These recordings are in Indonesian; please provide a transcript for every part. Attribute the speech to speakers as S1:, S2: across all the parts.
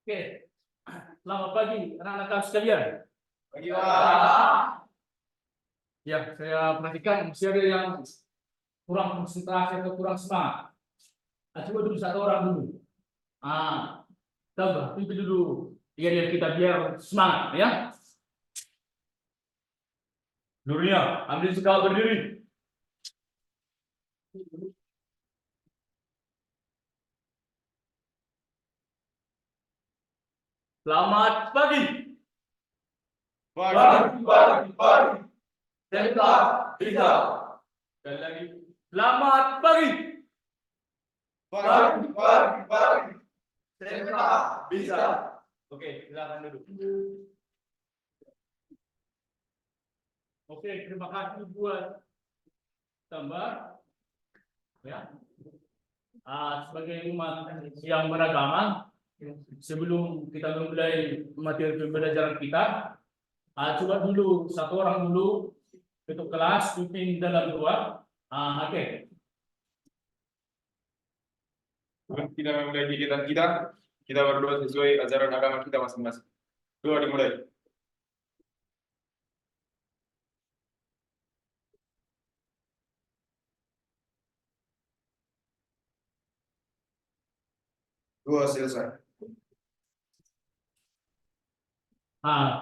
S1: Oke, selamat pagi anak-anak kelas sekalian.
S2: Pagi, Pak.
S1: Ya, saya perhatikan masih ada yang kurang konsentrasi atau kurang semangat. Coba dulu satu orang dulu. Tambah, pimpin dulu. Biar kita biar semangat, ya. Dulunya, ambil sekali berdiri. Selamat pagi.
S2: Pagi.
S1: Kita bisa. Sekali lagi. Selamat pagi.
S2: Pagi.
S1: Kita bisa. Oke, silakan duduk. Oke, terima kasih buat tambah. Ya. Sebagai umat yang beragama, sebelum kita memulai materi pembelajaran kita, coba dulu satu orang dulu untuk kelas pimpin dalam doa. Oke.
S2: Kita memulai kegiatan kita berdoa sesuai ajaran agama kita masing-masing. Doa dimulai. Doa selesai.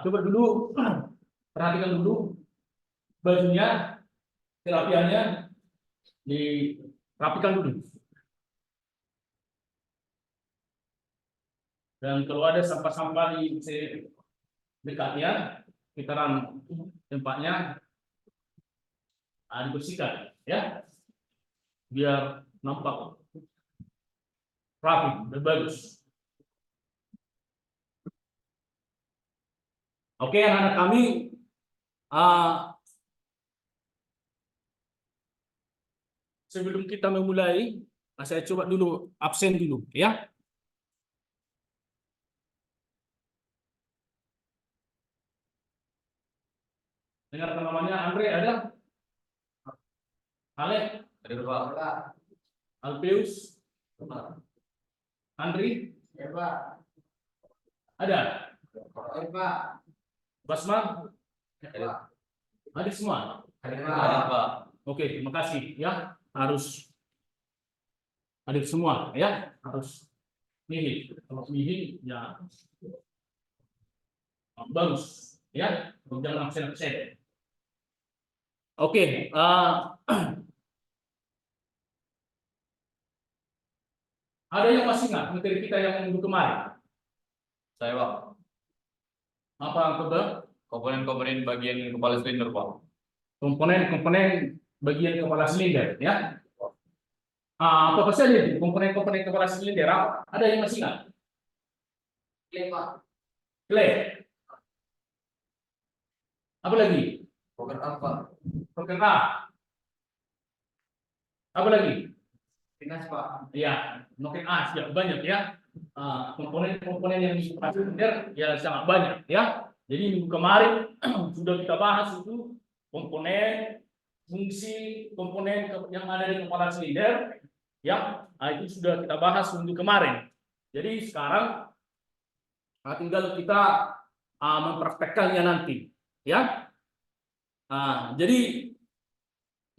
S1: Coba dulu perhatikan dulu bajunya, kerapiannya dirapikan dulu. Dan kalau ada sampah-sampah di dekatnya, sekitaran tempatnya dibersihkan, ya, biar nampak rapi dan bagus. Oke, anak-anak kami, sebelum kita memulai, saya coba dulu absen dulu, ya. Dengar namanya Andre ada? Ale?
S2: Ada Pak.
S1: Alpeus? Andri?
S2: Ya, Pak.
S1: Ada?
S2: Ya, Pak.
S1: Basman?
S2: Ada.
S1: Ada semua?
S2: Ada, Pak.
S1: Oke, terima kasih, ya. Harus ada semua, ya. Harus nihil. Kalau nihil, ya bagus, ya. Jangan absen-absen. Oke, ada yang masih ingat materi kita yang minggu kemarin?
S2: Saya, Pak.
S1: Apa, Coba?
S2: Komponen-komponen bagian kepala silinder, Pak.
S1: Komponen bagian kepala silinder, ya. Apa saja itu komponen-komponen kepala silinder? Ada yang masih ingat?
S2: Klep, Pak.
S1: Klep. Apa lagi?
S2: Poker apa?
S1: Poker A. Apa lagi?
S2: Pinas, Pak.
S1: Ya, noken A, ya, banyak, ya. Komponen-komponen yang di kepala silinder ya sangat banyak, ya. Jadi minggu kemarin sudah kita bahas itu komponen, fungsi komponen yang ada di kepala silinder, ya. Itu sudah kita bahas minggu kemarin. Jadi sekarang tinggal kita mempraktekkannya nanti, ya. Jadi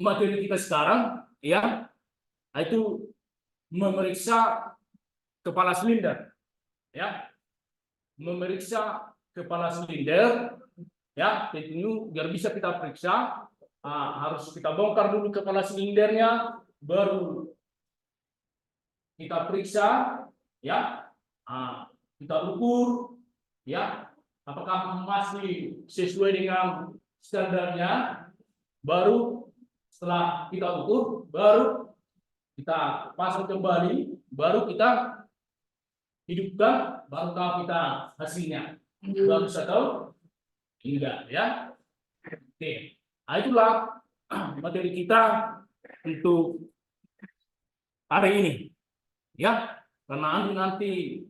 S1: materi kita sekarang, ya, itu memeriksa kepala silinder, ya. Memeriksa kepala silinder, ya. Tentu biar bisa kita periksa, harus kita bongkar dulu kepala silindernya, baru kita periksa, ya. Kita ukur, ya. apakah masih sesuai dengan standarnya, baru setelah kita ukur, baru kita pasang kembali, baru kita hidupkan, baru tahu kita hasilnya. Bagus atau enggak ya. Oke. Nah, itulah materi kita untuk hari ini ya, karena nanti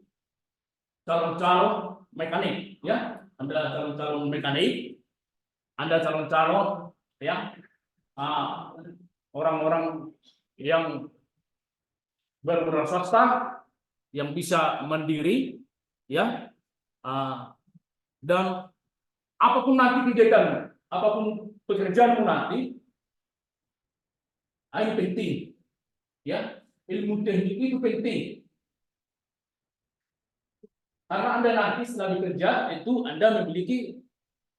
S1: calon-calon mekanik ya, Anda calon-calon mekanik, Anda calon-calon ya, orang-orang yang berwira swasta yang bisa mandiri ya, dan apapun nanti kegiatanmu, apapun pekerjaanmu nanti, ini penting ya, ilmu teknik itu penting. Karena Anda nanti setelah bekerja itu Anda memiliki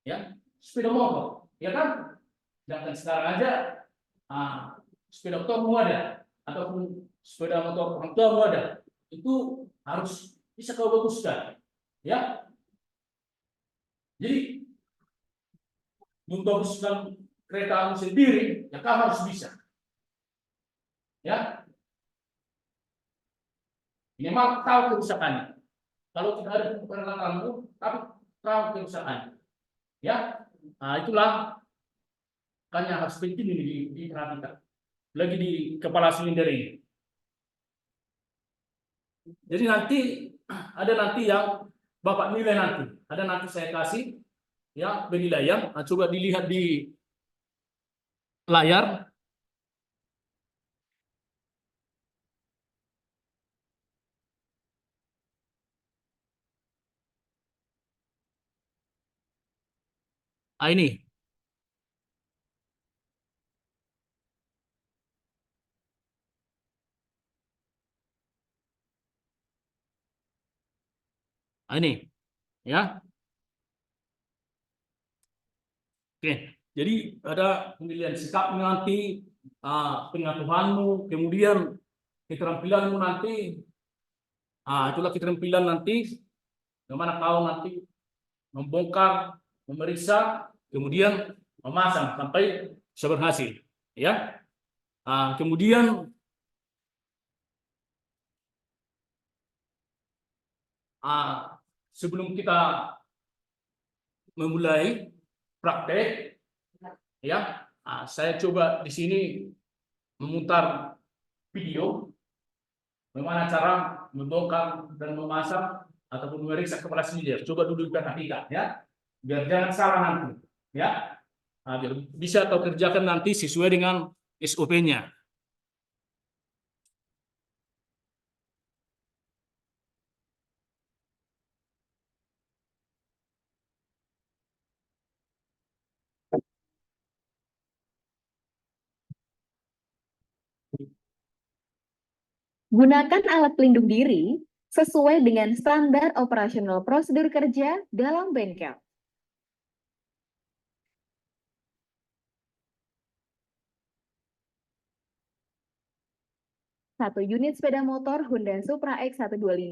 S1: ya sepeda motor, ya kan? Sedangkan sekarang aja sepeda motormu ada, ataupun sepeda motor orang tuamu ada, itu harus bisa kau baguskan, ya. Jadi membaguskan keretamu sendiri, ya kau harus bisa, ya. Minimal tahu kerusakannya. Kalau tidak ada peralatanmu, tapi tahu kerusakannya, ya. Nah, itulah kan yang harus penting ini diperhatikan. Lagi di kepala silinder ini. Jadi nanti ada nanti yang Bapak nilai nanti. Ada nanti saya kasih ya penilaian. Nah, coba dilihat di layar. Ini. Ini ya. Oke. Jadi ada penilaian sikapmu nanti, pengetahuanmu, kemudian keterampilanmu nanti. Itulah keterampilan nanti bagaimana kau nanti membongkar, memeriksa, kemudian memasang sampai bisa berhasil, ya. Kemudian sebelum kita memulai praktek, ya, saya coba di sini memutar video bagaimana cara membongkar dan memasang ataupun memeriksa kepala silinder. Coba duduk perhatikan ya, biar jangan salah nanti, ya. Biar bisa kau kerjakan nanti sesuai dengan SOP-nya.
S3: Gunakan alat pelindung diri sesuai dengan standar operasional prosedur kerja dalam bengkel. Satu unit sepeda motor Honda Supra X125,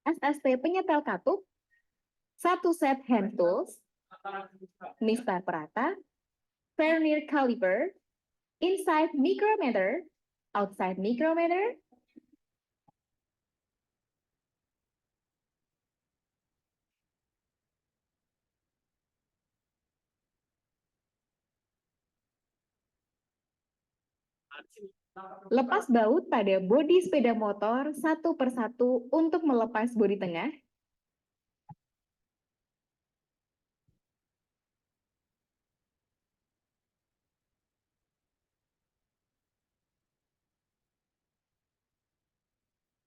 S3: SST penyetel katup, satu set hand tools, mistar perata, vernier caliper, inside micrometer, outside micrometer, lepas baut pada bodi sepeda motor satu persatu untuk melepas bodi tengah.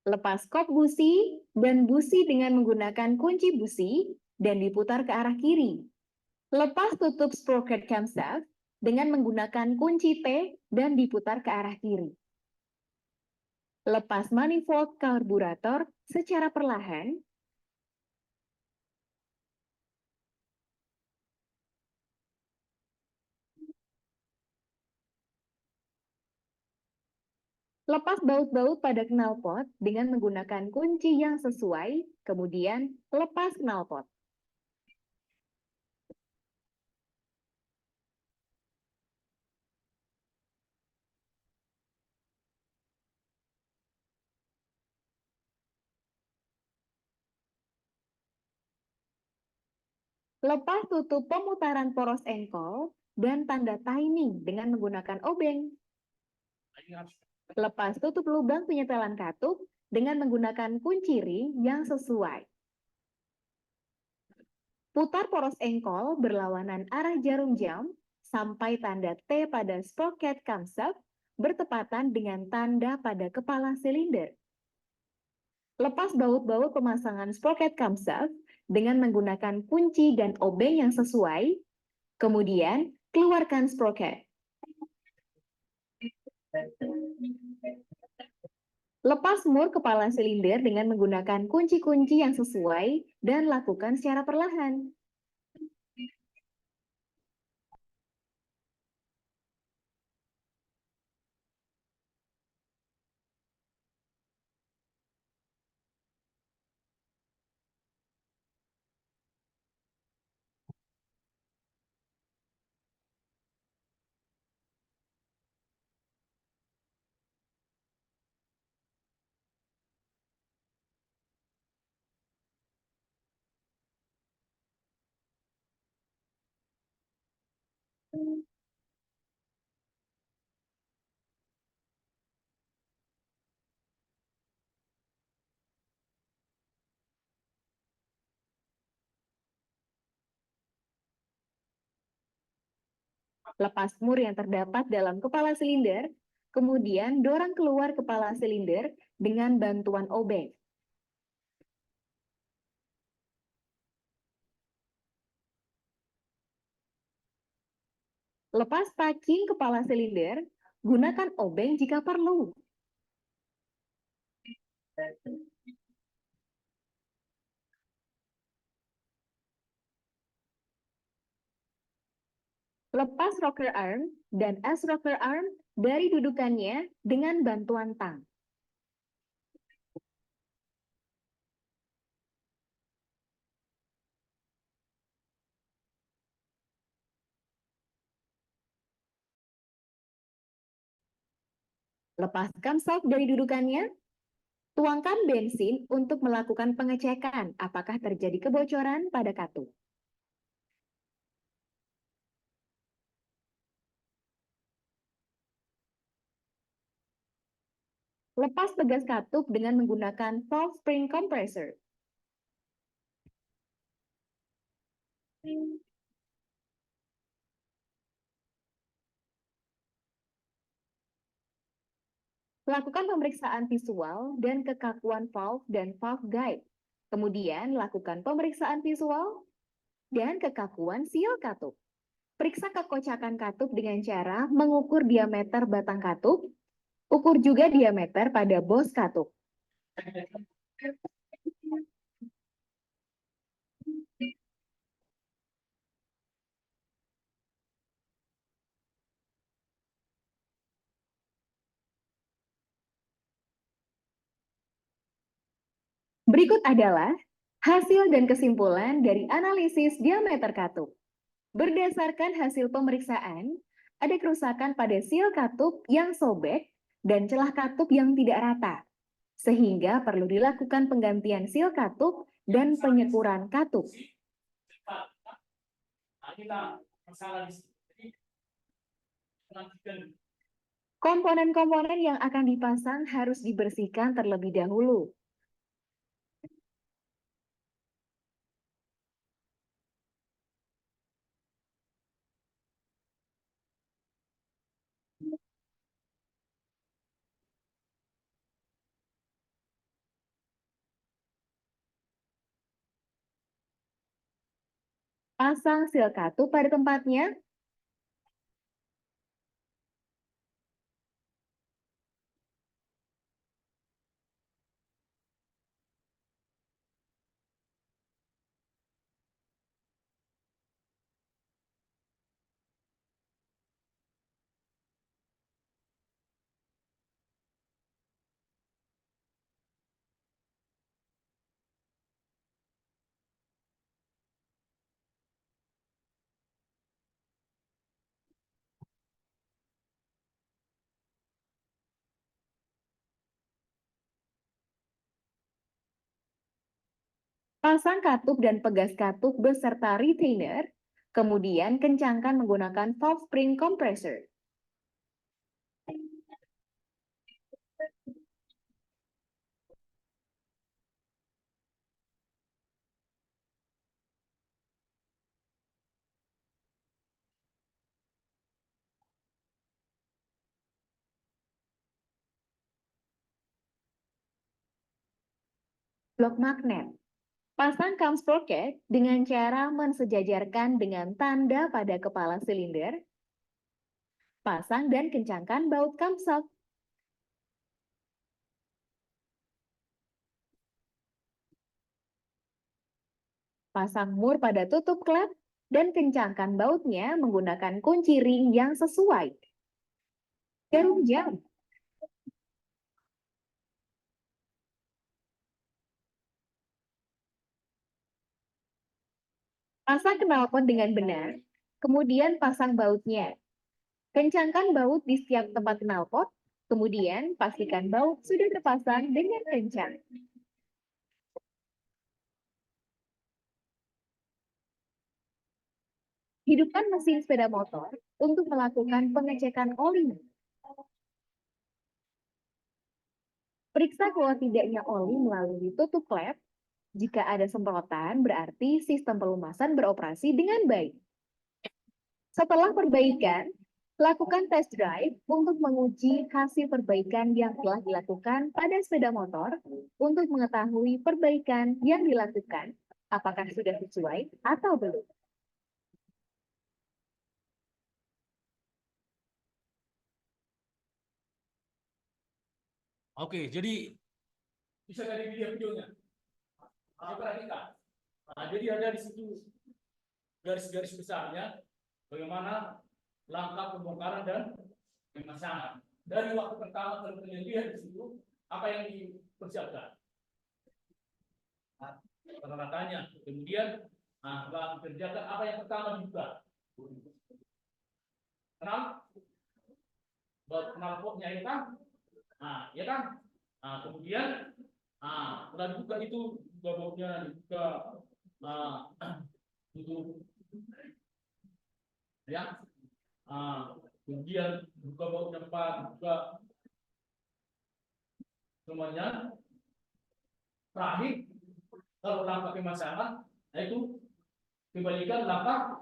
S3: Lepas kop busi dan busi dengan menggunakan kunci busi dan diputar ke arah kiri. Lepas tutup sprocket camshaft dengan menggunakan kunci T dan diputar ke arah kiri. Lepas manifold karburator secara perlahan. Lepas baut-baut pada knalpot dengan menggunakan kunci yang sesuai, kemudian lepas knalpot. Lepas tutup pemutaran poros engkol dan tanda timing dengan menggunakan obeng. Lepas tutup lubang penyetelan katup dengan menggunakan kunci ring yang sesuai. Putar poros engkol berlawanan arah jarum jam sampai tanda T pada sprocket camshaft bertepatan dengan tanda pada kepala silinder. Lepas baut-baut pemasangan sprocket camshaft dengan menggunakan kunci dan obeng yang sesuai, kemudian keluarkan sprocket. Lepas mur kepala silinder dengan menggunakan kunci-kunci yang sesuai dan lakukan secara perlahan. Lepas mur yang terdapat dalam kepala silinder, kemudian dorong keluar kepala silinder dengan bantuan obeng. Lepas packing kepala silinder, gunakan obeng jika perlu. Lepas rocker arm dan S rocker arm dari dudukannya dengan bantuan tang. Lepaskan shock dari dudukannya. Tuangkan bensin untuk melakukan pengecekan apakah terjadi kebocoran pada katup. Lepas pegas katup dengan menggunakan valve spring compressor. Lakukan pemeriksaan visual dan kekakuan valve dan valve guide. Kemudian lakukan pemeriksaan visual dan kekakuan seal katup. Periksa kekocakan katup dengan cara mengukur diameter batang katup, ukur juga diameter pada bos katup. Berikut adalah hasil dan kesimpulan dari analisis diameter katup. Berdasarkan hasil pemeriksaan, ada kerusakan pada seal katup yang sobek dan celah katup yang tidak rata, sehingga perlu dilakukan penggantian seal katup dan penyekuran katup. Komponen-komponen yang akan dipasang harus dibersihkan terlebih dahulu. Pasang seal katup pada tempatnya. Pasang katup dan pegas katup beserta retainer, kemudian kencangkan menggunakan valve spring compressor. Blok magnet. Pasang cam sprocket dengan cara mensejajarkan dengan tanda pada kepala silinder. Pasang dan kencangkan baut camshaft. Pasang mur pada tutup klep dan kencangkan bautnya menggunakan kunci ring yang sesuai. Jarum jam. Pasang knalpot dengan benar, kemudian pasang bautnya. Kencangkan baut di setiap tempat knalpot, kemudian pastikan baut sudah terpasang dengan kencang. Hidupkan mesin sepeda motor untuk melakukan pengecekan oli. Periksa keluar tidaknya oli melalui tutup klep. Jika ada semprotan, berarti sistem pelumasan beroperasi dengan baik. Setelah perbaikan, lakukan test drive untuk menguji hasil perbaikan yang telah dilakukan pada sepeda motor untuk mengetahui perbaikan yang dilakukan, apakah sudah sesuai atau belum.
S1: Oke, jadi bisa dari videonya. Saya perhatikan. Nah, jadi ada di situ garis-garis besarnya bagaimana langkah pembongkaran dan pemasangan. Dari waktu pertama teman-teman lihat di situ apa yang dipersiapkan. Rata-ratanya. Kemudian setelah dikerjakan apa yang pertama dibuka. Knalpotnya itu kan. Ya kan? Kemudian setelah dibuka itu juga bautnya dibuka tutup ya. Kemudian buka bautnya 4, buka semuanya. Terakhir kalau langkah pemasangan itu kembalikan langkah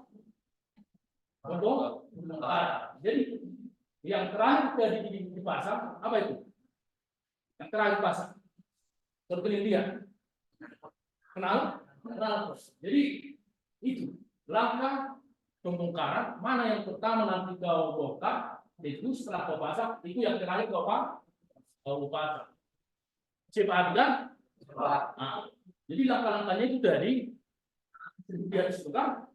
S1: pembongkaran. Jadi yang terakhir tadi dipasang apa itu? Yang terakhir pasang. Terkeliling dia. Kenal? Jadi itu langkah pembongkaran mana yang pertama nanti kau bongkar itu setelah kau pasang itu yang terakhir kau pasang. Cepat kan? Jadi langkah-langkahnya itu dari dia itu kan.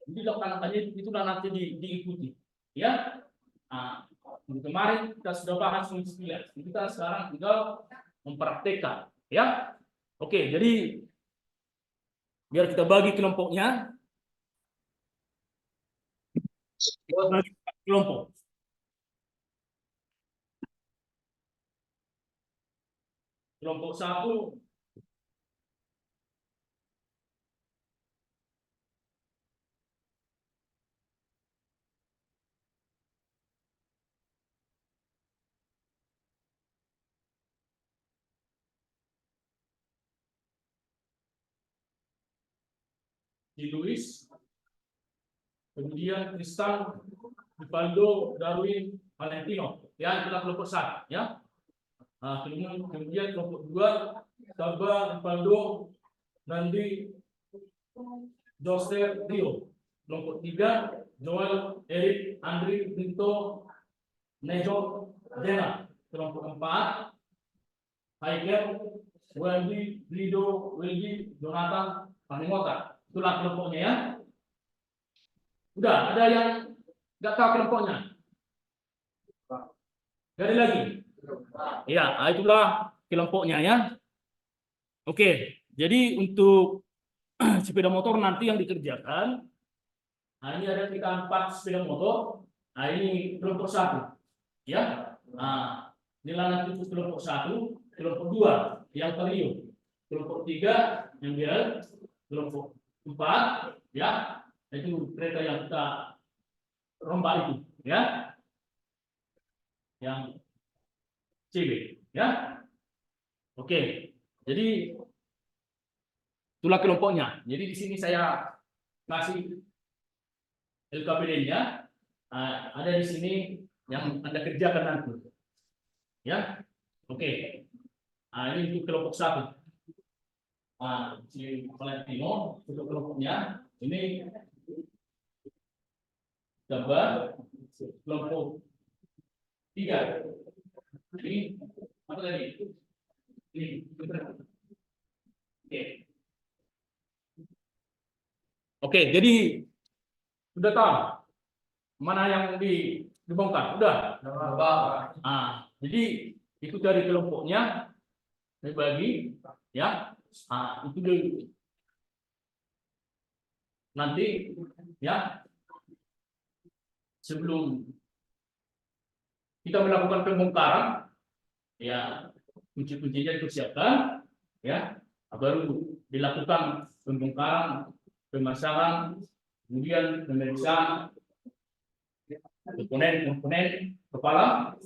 S1: Jadi langkah-langkahnya itu nanti diikuti. Ya. Kemarin kita sudah bahas sembilan. Kita sekarang tinggal mempraktekkan. Ya. Oke, jadi biar kita bagi kelompoknya. Bagi kelompok. Kelompok 1 di Luis, kemudian Tristan, Rivaldo, Darwin, Valentino. Ya, itulah kelompok 1. Ya. Kemudian kelompok 2, Saba, Rivaldo, Nandi, Jose, Rio. Kelompok 3, Joel, Eric, Andri, Rinto, Nejo, Dena. Kelompok 4, Haiger, Wendy, Lido, Wildy, Jonathan, Panimota. Itulah kelompoknya ya. Udah, ada yang nggak tahu kelompoknya? Dari lagi? Ya, itulah kelompoknya ya. Oke, jadi untuk sepeda motor nanti yang dikerjakan, ini ada kita 4 sepeda motor. Ini kelompok 1, ya. Nilai nanti itu kelompok 1, kelompok 2 yang Rio. kelompok 3 yang dia kelompok 4 ya, itu kereta yang kita rombak itu ya, yang CB ya. Oke, jadi itulah kelompoknya. Jadi di sini saya kasih LKPD-nya, ada di sini yang Anda kerjakan nanti ya. Oke, ini untuk kelompok 1. Si Valentino untuk kelompoknya ini gambar kelompok 3. Ini apa tadi? Ini. Oke. Oke, jadi sudah tahu mana yang dibongkar? Sudah. Jadi itu dari kelompoknya dibagi ya. Itu dulu. Nanti ya, sebelum kita melakukan pembongkaran ya, kunci-kuncinya dipersiapkan ya, baru dilakukan pembongkaran, pemasangan, kemudian pemeriksaan komponen kepala.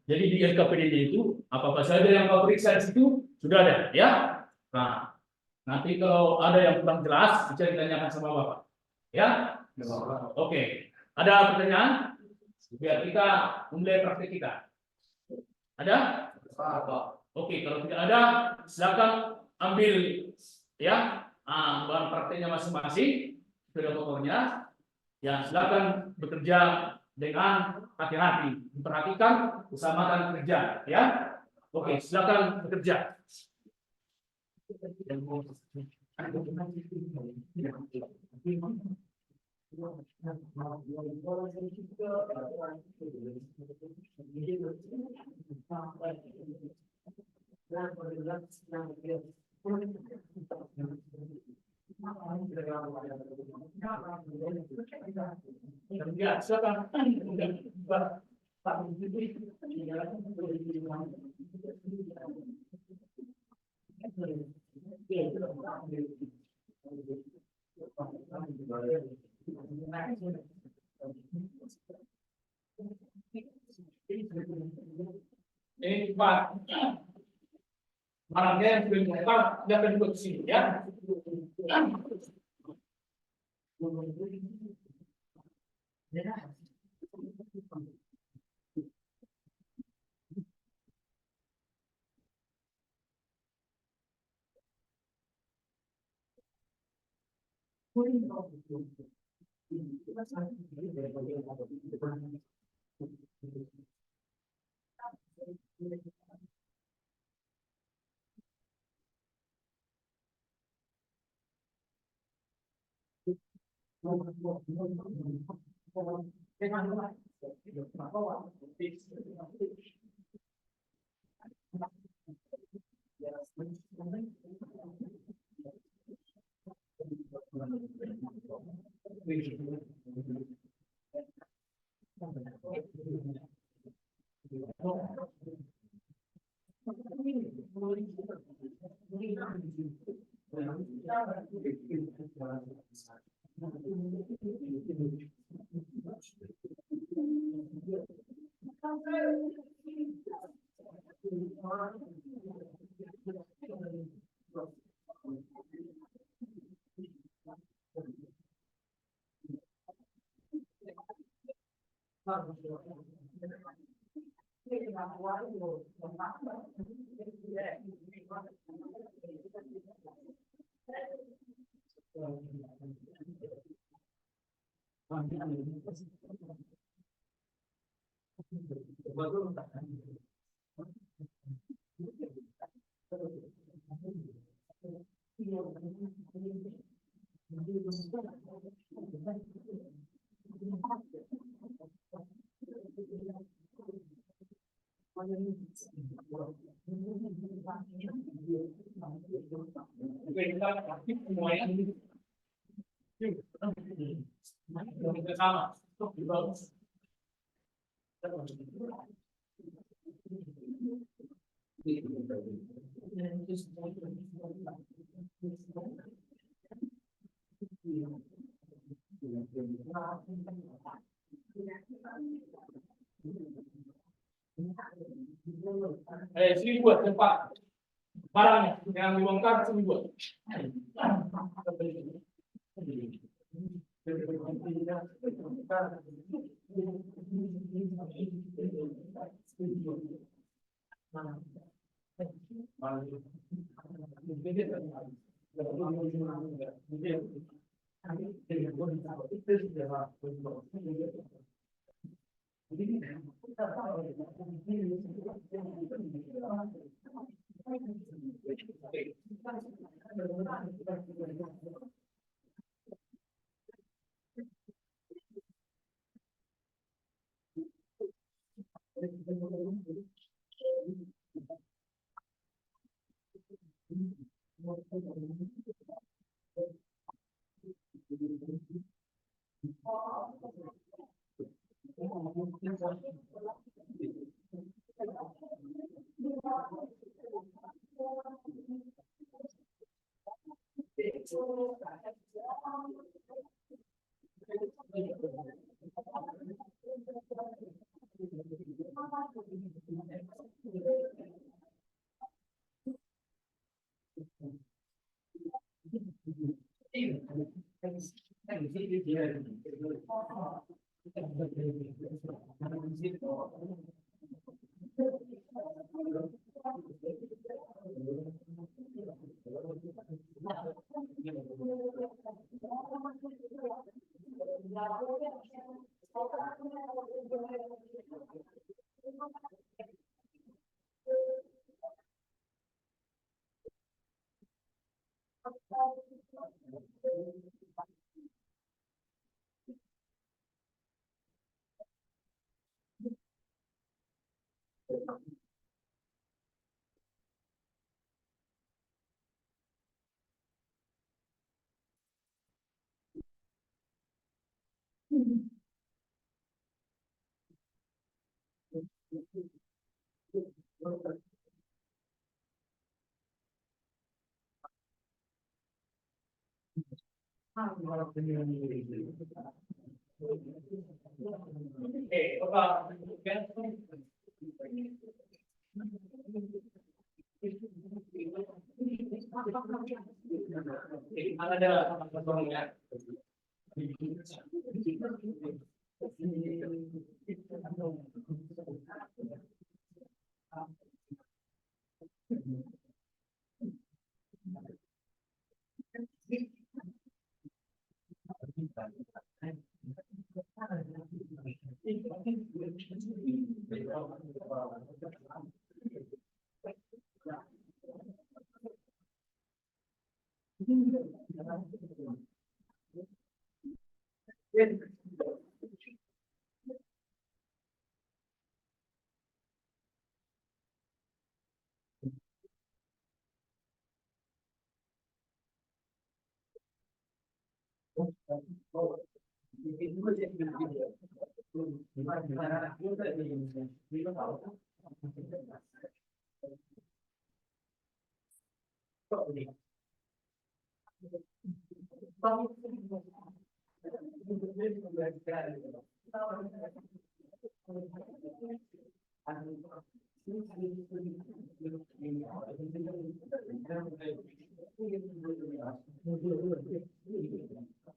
S1: Jadi di LKPD itu apa saja yang kau periksa di situ sudah ada ya. Nah, nanti kalau ada yang kurang jelas bisa ditanyakan sama Bapak ya. Oke, ada pertanyaan biar kita mulai praktik kita. Ada? Oke, kalau tidak ada silakan ambil ya bahan prakteknya masing-masing, sepeda motornya ya, silakan bekerja dengan hati-hati, memperhatikan keselamatan kerja ya. Oke, silakan bekerja. Ya, silakan. Ini Pak, barangnya yang belum lengkap, dia akan duduk di sini ya. Oke, kita aktif semuanya. Kita sama. Bagus. Sini buat tempat barangnya yang dibongkar sini buat.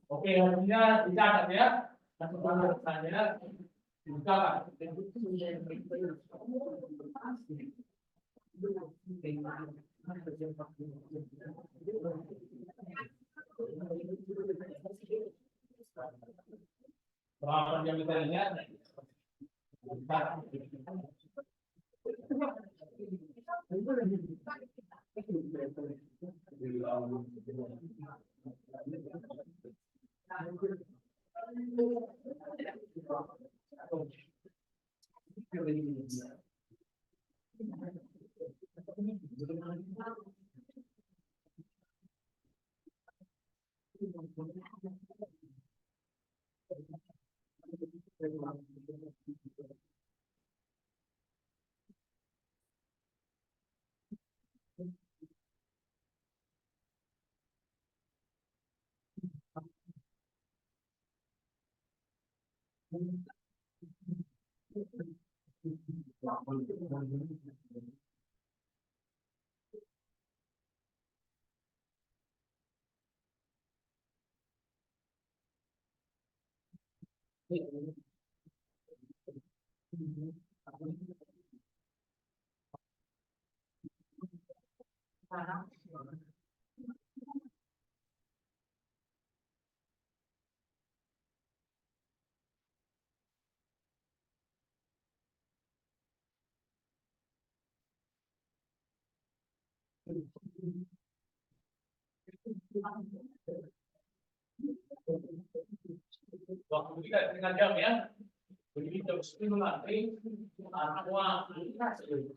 S1: Oke, hasilnya dicatat ya. Saya buka Pak. Berapa diameternya? Waktu kita setengah jam ya. Begitu jam 10 nanti semua bersiap.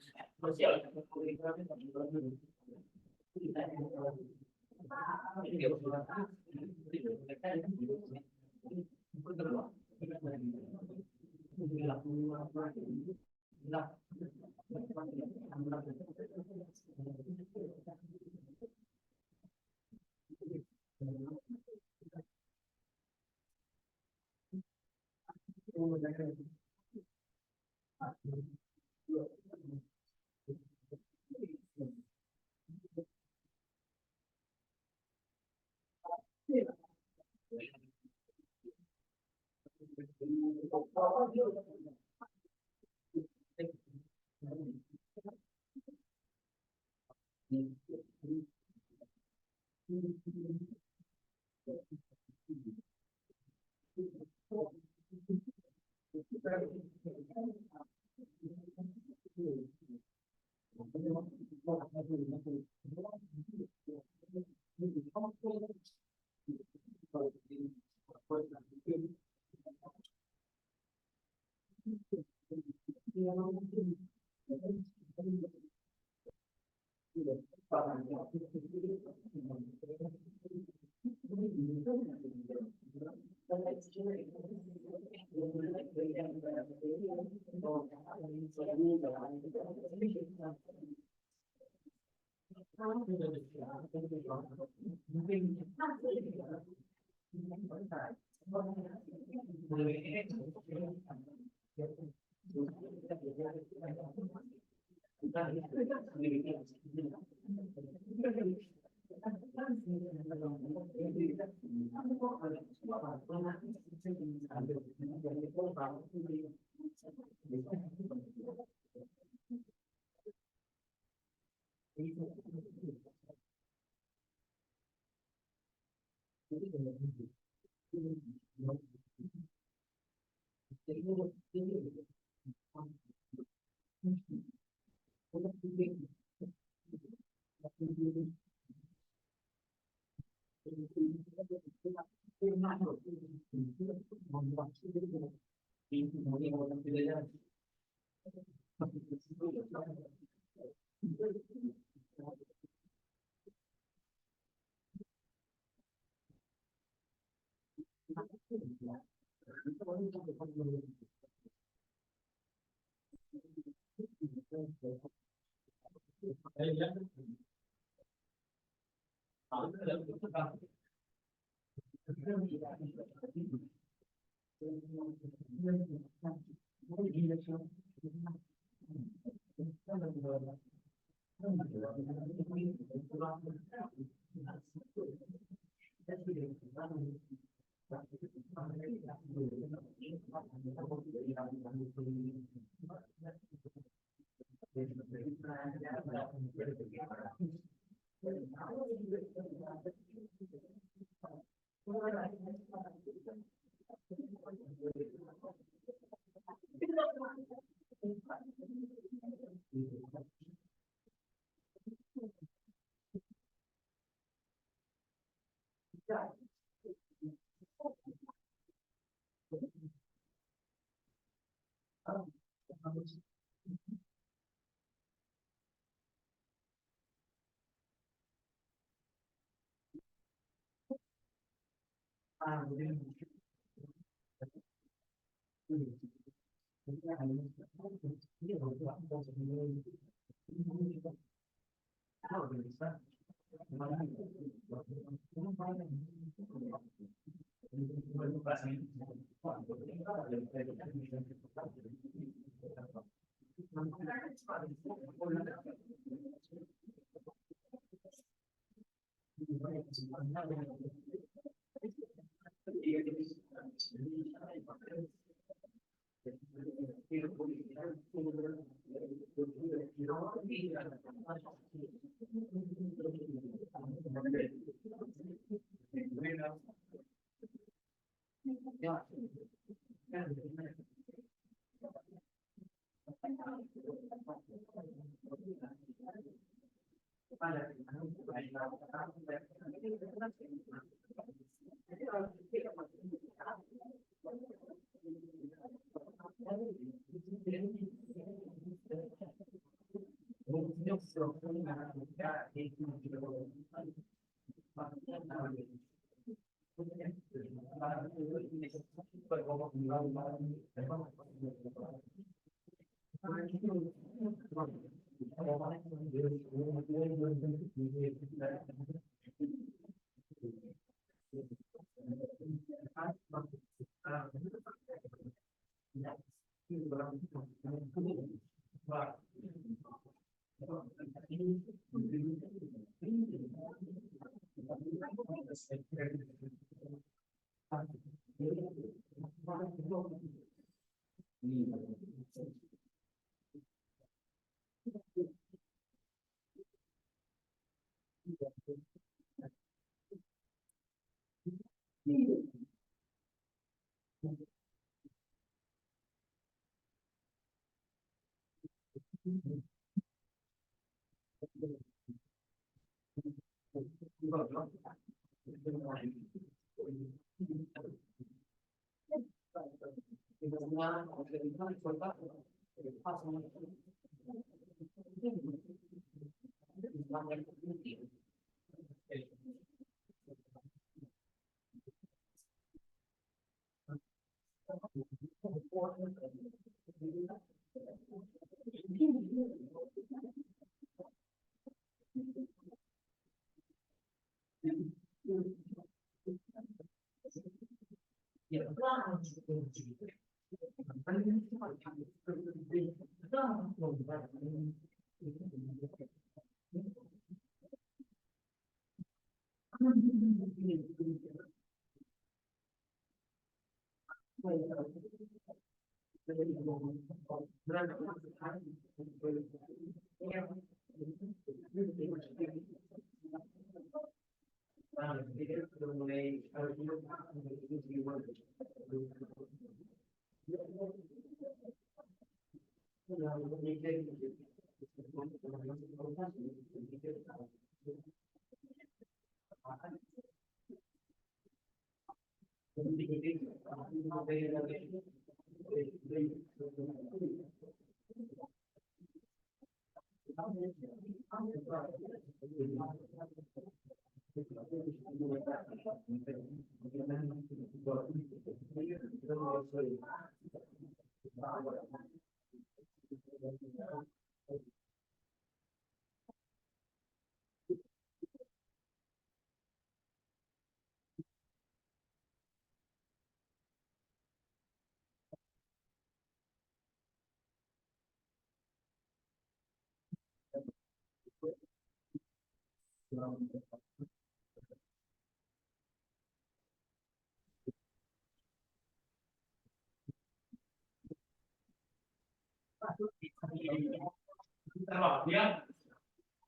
S1: Ya,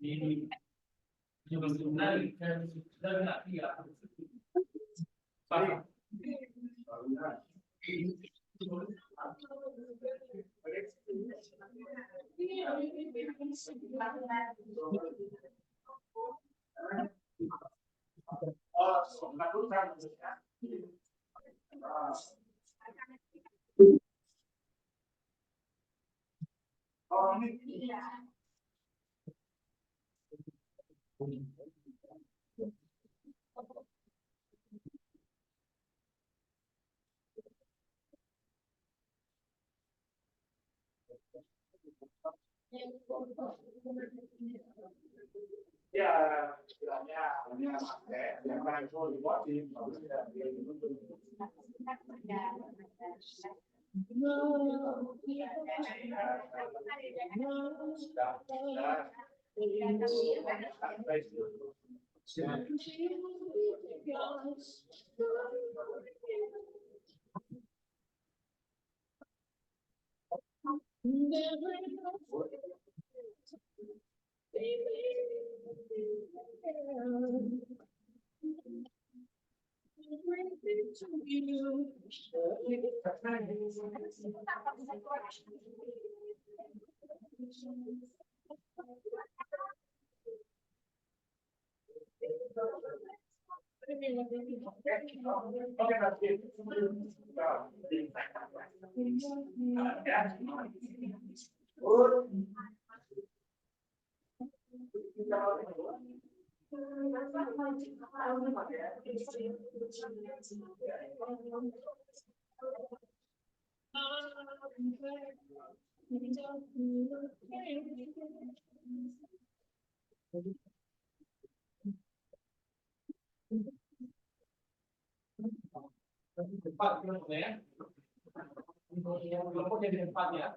S1: di sebenarnya sudah ya.
S2: Ya, istilahnya yang paling sulit kelompok yang di depan ya.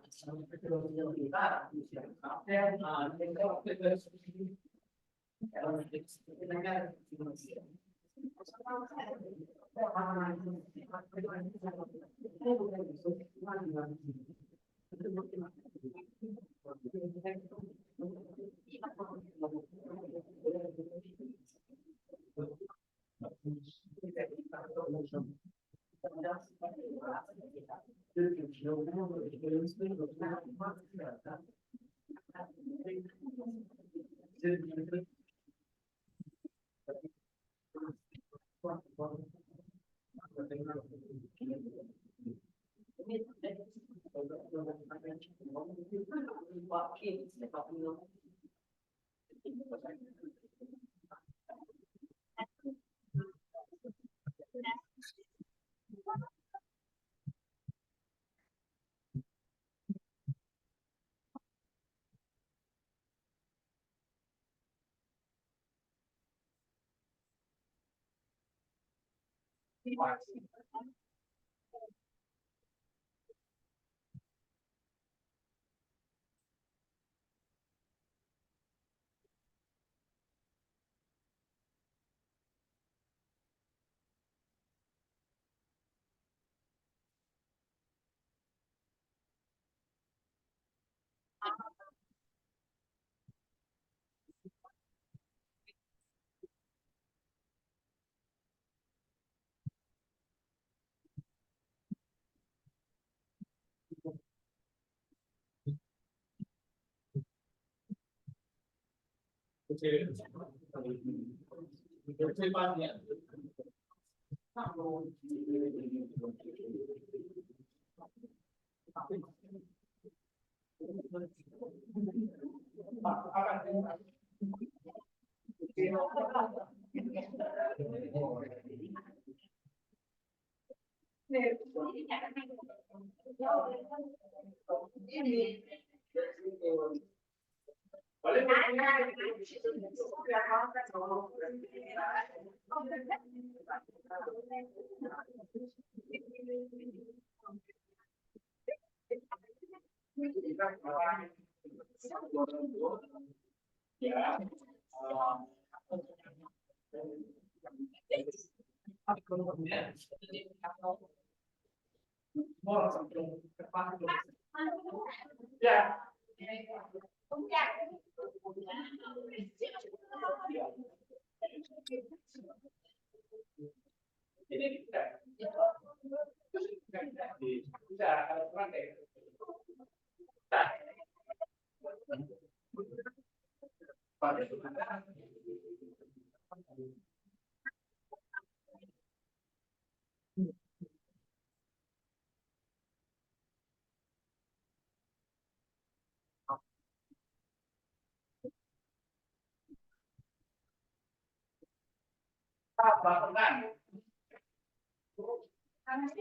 S2: Itu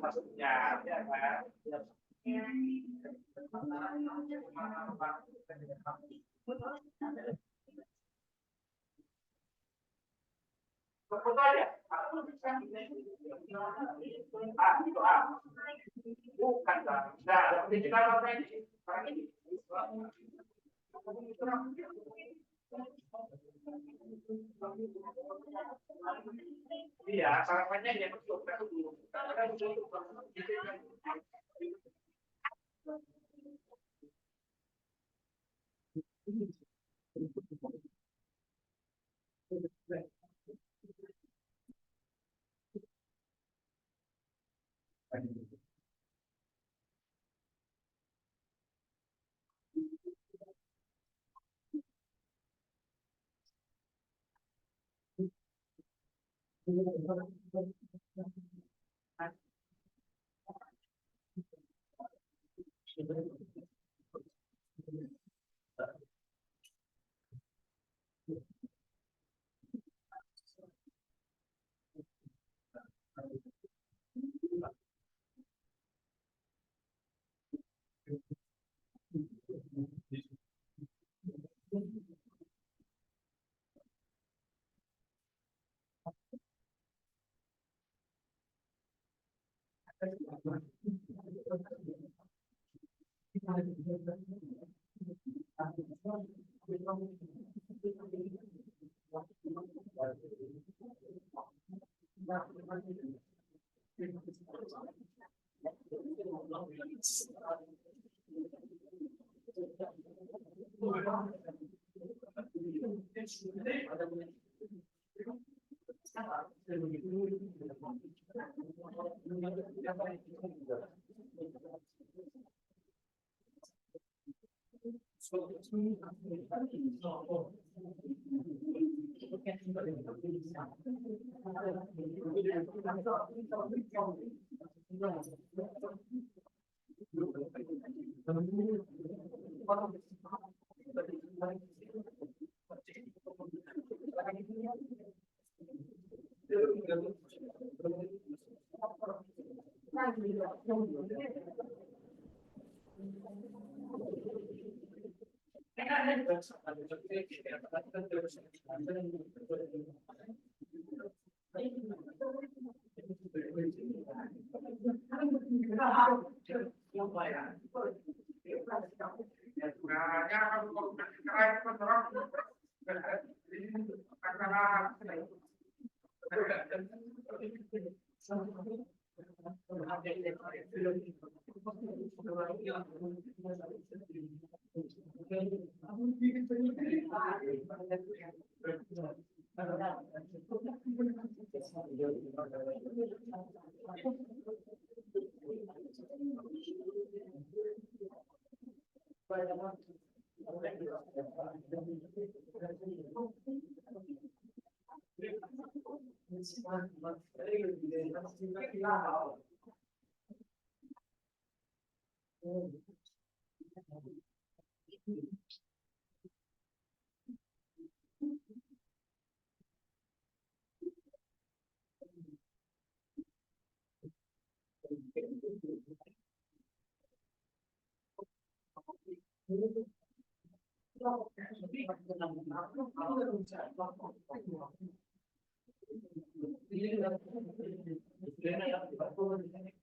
S2: maksudnya ya kan. Bukan kan? Nah, kita iya, sarapannya ya betul.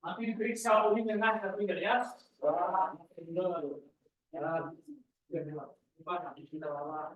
S1: Nanti diperiksa ini dengan tapi ya. Wah, kita lama.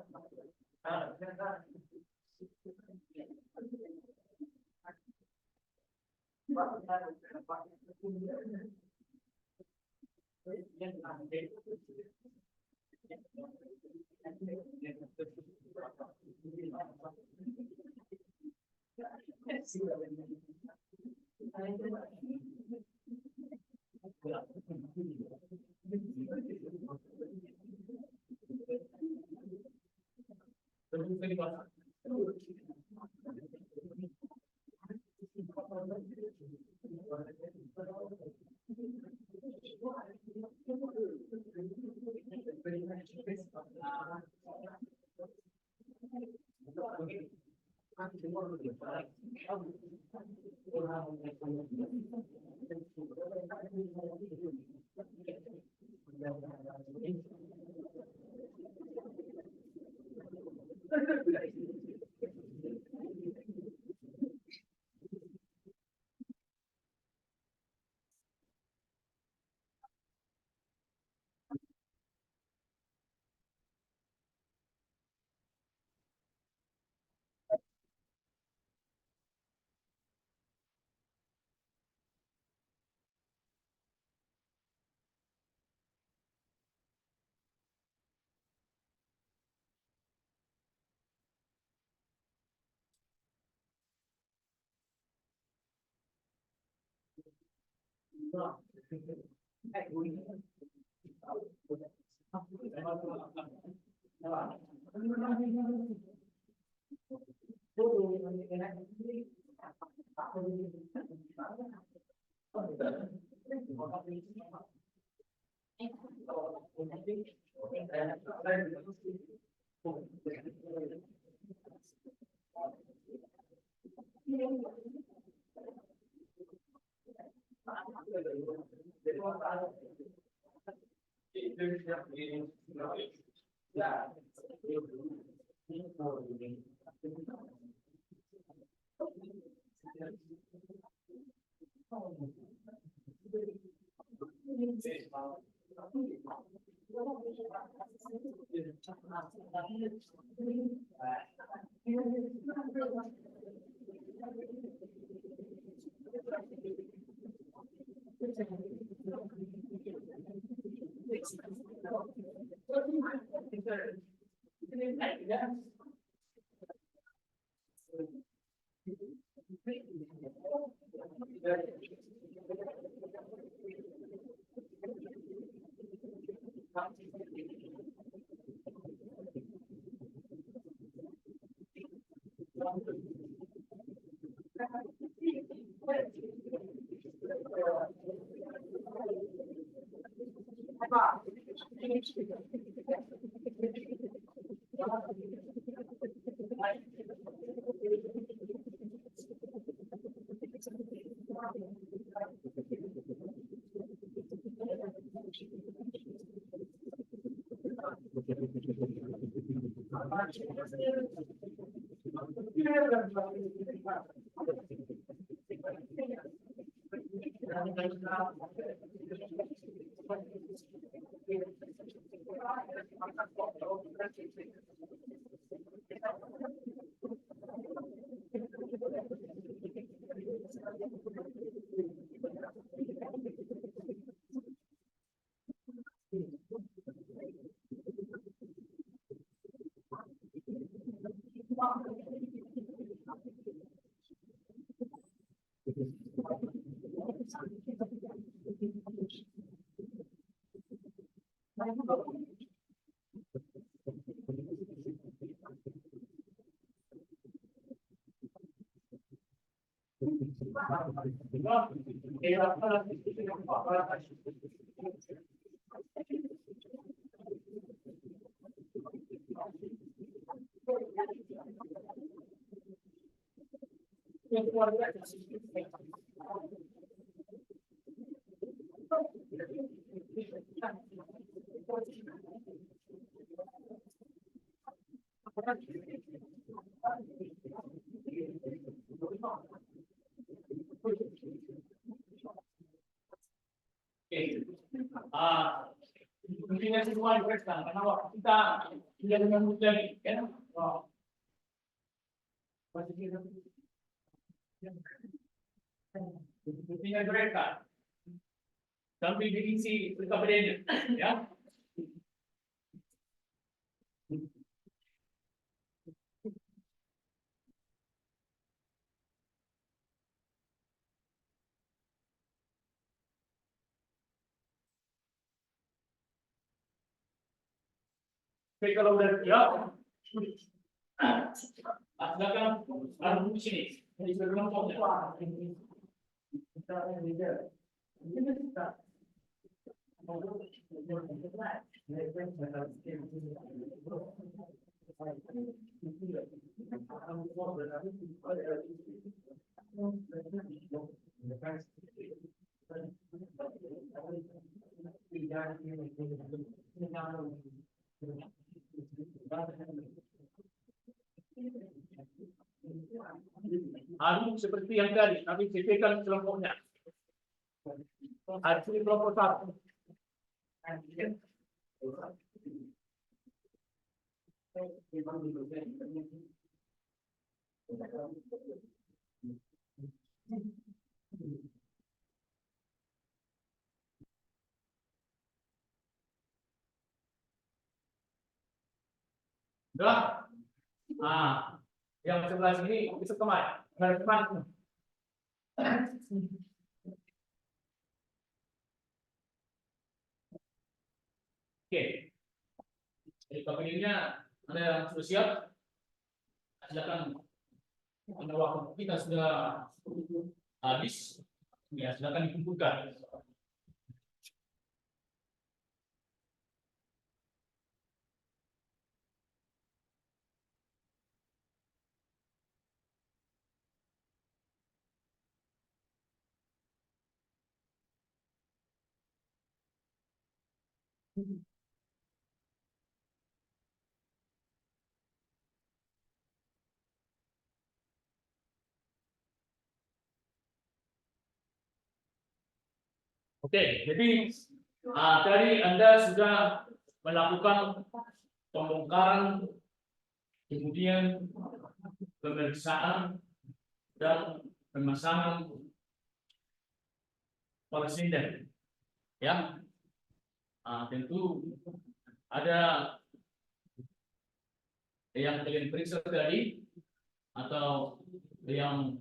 S1: Bimbingan semua diperiksa karena waktu kita tidak dengan mudah lagi, ya. Wow. Bimbingan mereka sampai diisi kepribadiannya, ya. Oke, kalau udah siap, silakan lalu di sini. Jadi sebelum Aduk seperti yang tadi, tapi sisihkan kelompoknya. Aduk di kelompok satu. Sudah? Nah, yang sebelah sini bisa kemana? Garis kemana? Oke. Jadi KPI-nya ada yang sudah siap? Silakan. Karena waktu kita sudah habis, ya silakan dikumpulkan. Oke, jadi tadi Anda sudah melakukan pembongkaran, kemudian pemeriksaan dan pemasangan polisinden, ya. Tentu ada yang kalian periksa tadi atau yang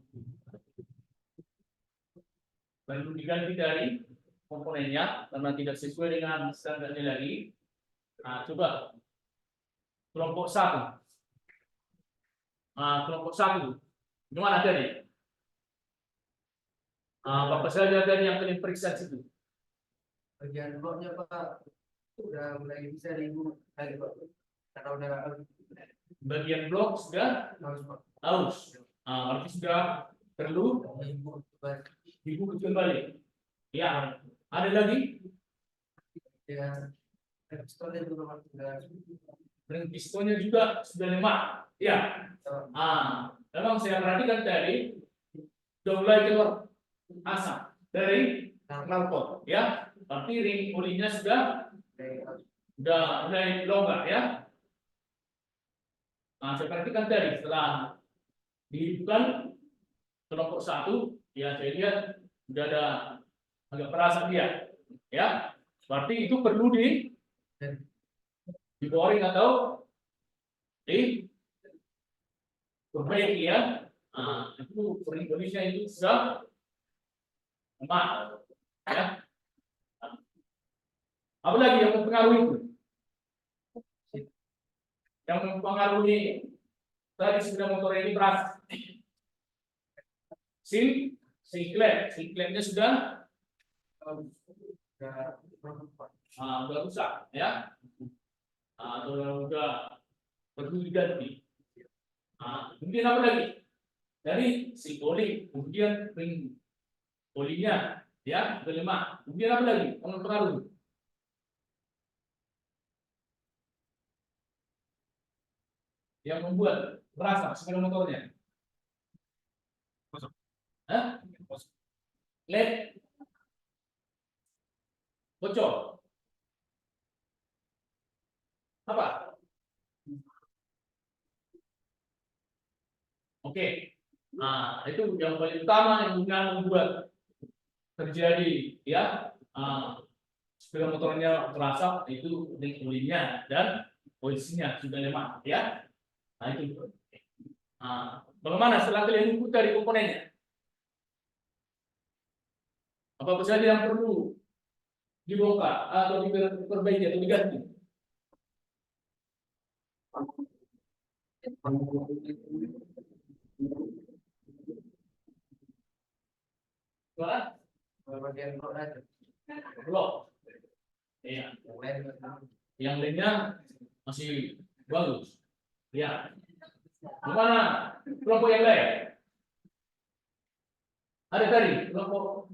S1: perlu diganti dari komponennya karena tidak sesuai dengan standarnya lagi. Coba kelompok satu. Kelompok satu, gimana tadi? Bapak saja tadi yang kalian periksa situ.
S4: Bagian bloknya Pak udah mulai bisa diibu lagi Pak, karena udah
S1: Bagian blok sudah
S4: harus Pak
S1: aus. Berarti sudah perlu
S4: diibu
S1: kembali. Ya, ada lagi?
S4: ya pistolnya juga Pak udah
S1: Dan pistonnya juga sudah lemah. Ya. Memang saya perhatikan tadi sudah mulai keluar asap dari knalpot, ya. Tapi ring olinya sudah mulai longgar, ya. Saya perhatikan tadi setelah dihidupkan kelompok satu, ya saya lihat sudah ada agak perasa dia, ya. Berarti itu perlu di boring atau diperbaiki, ya. Itu kondisinya itu sudah lemah, ya. Apa lagi yang mempengaruhi itu? Yang mempengaruhi tadi sudah motor ini beras. Klepnya sudah rusak, ya. Atau sudah perlu diganti. Kemudian apa lagi? Dari si oli, kemudian ring olinya, ya, sudah lemah. Kemudian apa lagi? Pengaruh yang membuat berasa sepeda motornya. LED bocor. Apa? Oke. Nah, itu yang paling utama yang membuat terjadi ya sepeda motornya merasa itu oilnya dan posisinya sudah lemah ya. Nah itu. Nah, bagaimana setelah kalian input dari komponennya? Apa saja yang perlu dibongkar atau diperbaiki atau diganti? Soalnya
S4: Bagian blok aja.
S1: blok. Iya.
S4: Yang lain
S1: Yang lainnya masih bagus. Ya. Gimana kelompok yang lain? Ada tadi kelompok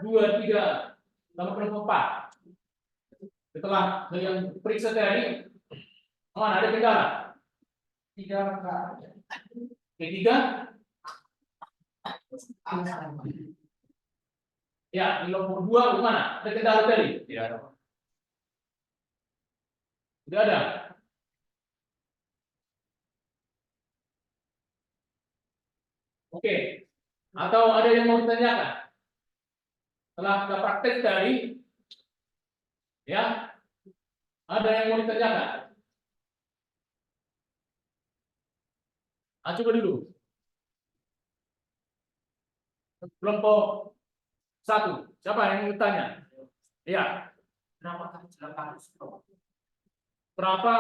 S1: 2, 3, sama kelompok 4. Setelah yang periksa tadi, mana ada kendala?
S4: 3 Kak.
S1: Ketiga, ya di kelompok 2 mana? Ada kendala tadi? Tidak ada. Tidak ada. Oke. Atau ada yang mau ditanyakan? Setelah kita praktek tadi, ya, ada yang mau ditanyakan? Coba dulu. Kelompok 1, siapa yang mau bertanya? Ya,
S4: Kenapa celah kasus?
S1: berapa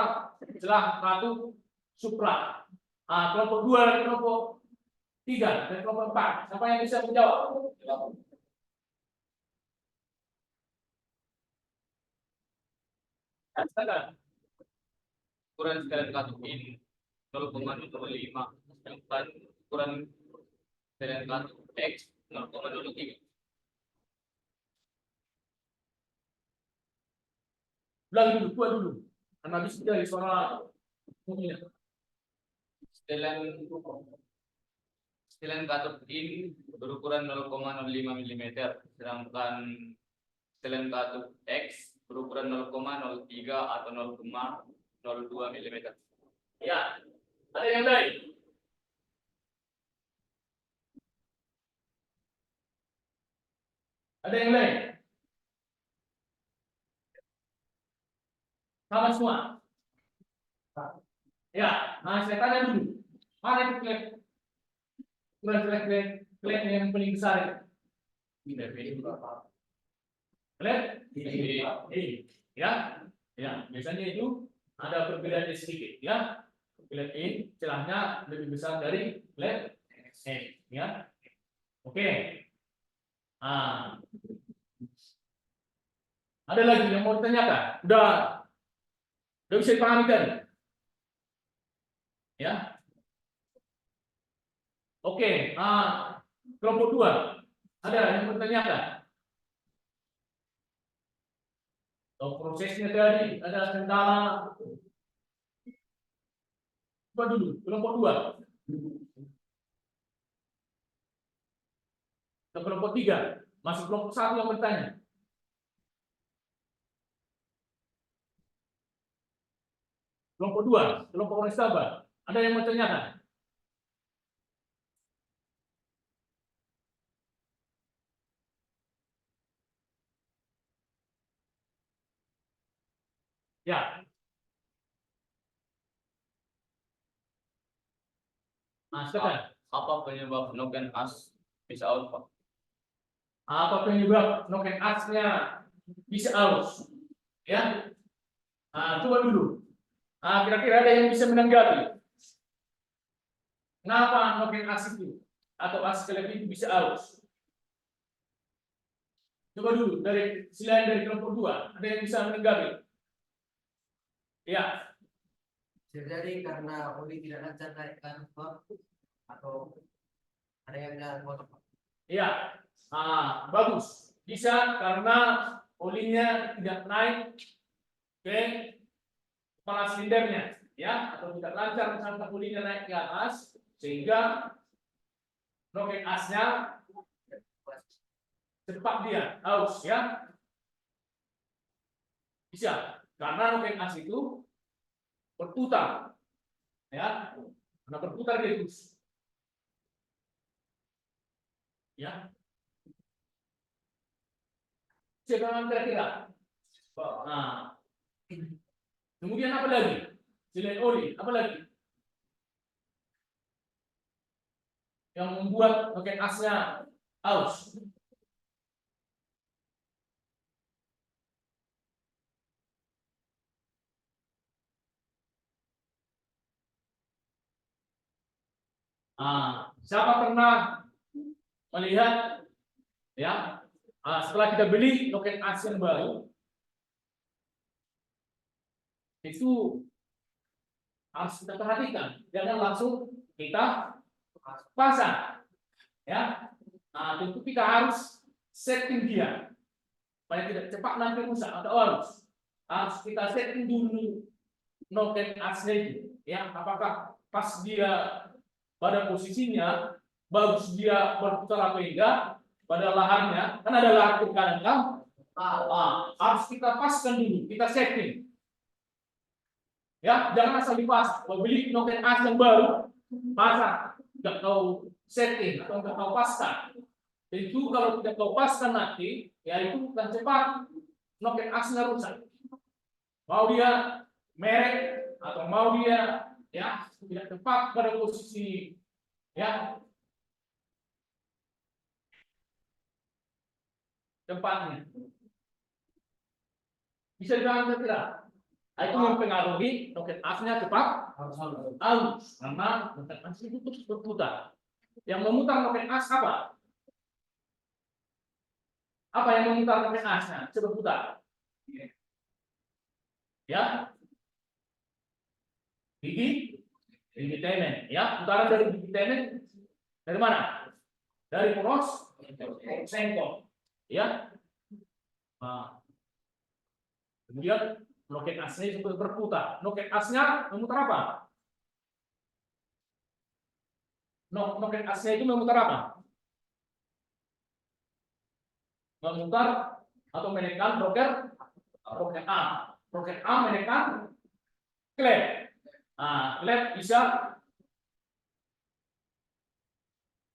S1: celah satu supra? Kelompok 2 dan kelompok 3 dan kelompok 4. Siapa yang bisa menjawab? Silakan.
S5: Ukuran sekalian katup ini 0,05, sedangkan ukuran sekalian katup X 0,03.
S1: Ulangi dulu, buat dulu. Karena habis dari suara ini.
S5: Sekalian katup ini berukuran 0,05 mm, sedangkan sekalian katup X berukuran 0,03 atau 0,02 mm.
S1: Ya, ada yang lain? Ada yang lain? Sama semua? Ya, saya tanya dulu. Mana itu klep? Klep yang paling besar itu? Klep? Ya, ya. Biasanya itu ada perbedaan sedikit, ya. Klep ini celahnya lebih besar dari klep E, ya. Oke. Ada lagi yang mau ditanyakan? Udah bisa dipahami tadi? Ya. Oke, kelompok 2. Ada yang mau ditanyakan? Prosesnya tadi ada kendala. Coba dulu, kelompok 2. Ke kelompok 3. Masih kelompok 1 yang bertanya. Kelompok 2, kelompok orang sabar. Ada yang mau tanyakan? Ya. Silakan.
S5: Apa penyebab knock and as bisa out, Pak?
S1: Apa penyebab knock and as-nya bisa aus? Ya. Coba dulu. Kira-kira ada yang bisa menanggapi? Kenapa knock and as itu atau as kelep itu bisa aus? Coba dulu selain dari kelompok 2, ada yang bisa menanggapi? Ya.
S4: Jadi karena oli tidak lancar naik ke atau ada yang nggak kotor.
S1: Iya, bagus. Bisa karena olinya tidak naik ke kepala silindernya, ya, atau tidak lancar sampai olinya naik ke atas, sehingga roket asnya cepat dia aus, ya. Bisa. Karena noken as itu berputar, ya, karena berputar dia terus, ya. Jangan kira-kira. Nah, kemudian apa lagi? Selain oli, apa lagi? Yang membuat noken asnya aus. Siapa pernah melihat, ya, setelah kita beli noken as yang baru, itu harus kita perhatikan, jangan langsung kita pasang, ya. Tentu kita harus setting dia supaya tidak cepat nanti rusak atau harus kita setting dulu noken asnya itu, ya, apakah pas dia pada posisinya bagus, dia berputar atau enggak pada lahannya, kan ada lahan kiri kanan kan. Harus kita paskan dulu, kita setting, ya, jangan asal dipasang. Kalau beli noken as yang baru pasang, nggak tahu setting atau nggak tahu paskan, itu kalau tidak tahu paskan nanti, ya itu akan cepat noken asnya rusak. Mau dia merek atau mau dia, ya, tidak tepat pada posisi, ya, tempatnya, bisa dibilang tidak. Itu mempengaruhi noken asnya cepat halus, karena noken as itu terus berputar. Yang memutar noken as apa? Apa yang memutar noken asnya? Coba putar. Ya, gigi temen, ya, putaran dari gigi temen dari mana? Dari poros sengkok, ya. Kemudian noken asnya itu berputar. Noken asnya memutar apa? Noken asnya itu memutar apa? Memutar atau menekan roket A. Roket A menekan klep. Klep bisa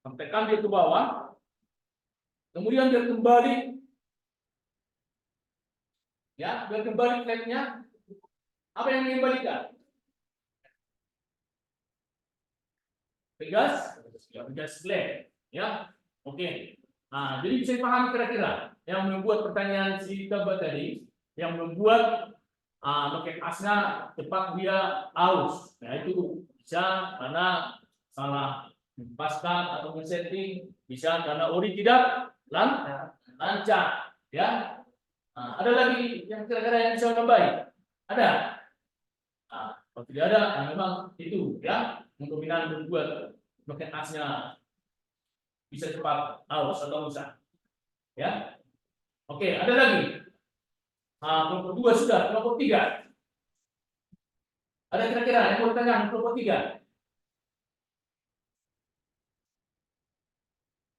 S1: tekan dia ke bawah, kemudian dia kembali, ya, dia kembali klepnya. Apa yang dikembalikan? Pegas klep, ya. Oke. Jadi bisa dipahami kira-kira yang membuat pertanyaan si Taba tadi, yang membuat noken asnya cepat dia aus. Nah, itu bisa karena salah mempaskan atau men-setting, bisa karena ori tidak lancar, ya. Ada lagi yang kira-kira yang bisa nambahin? Ada? Kalau tidak ada, memang itu, ya, dominan membuat noken asnya bisa cepat aus atau rusak, ya. Oke, ada lagi. Kelompok 2 sudah, kelompok 3. Ada kira-kira yang mau ditanya kelompok 3?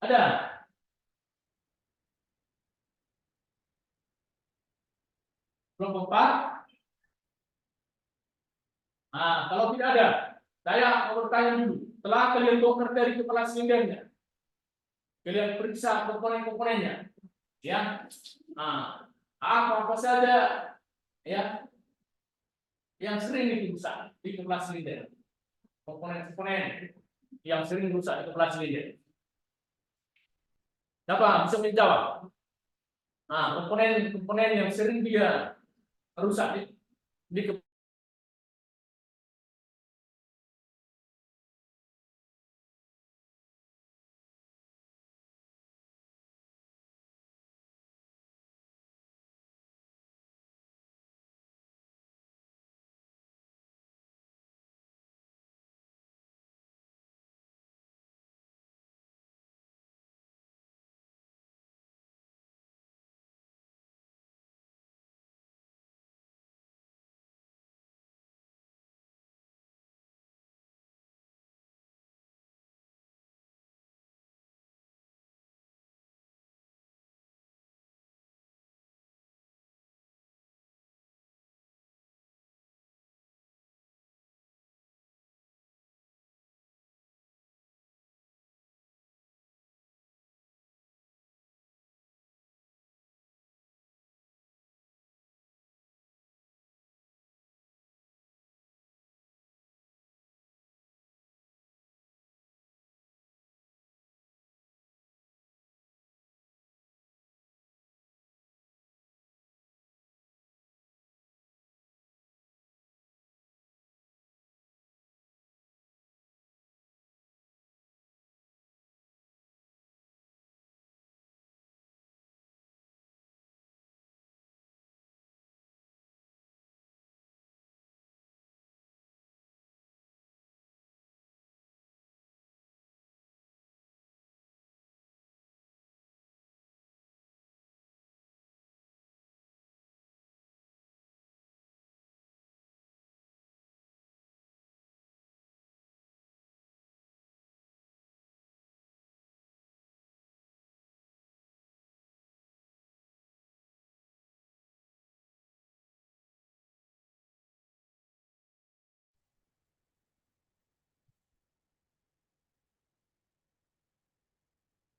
S1: Ada? Kelompok 4? Kalau tidak ada, saya mau bertanya dulu. Setelah kalian bongkar dari kepala silindernya, kalian periksa komponen-komponennya, ya. Apa saja, ya, yang sering rusak di kepala silinder, komponen-komponen yang sering rusak di kepala silinder. Siapa bisa menjawab? Komponen-komponen yang sering dia rusak di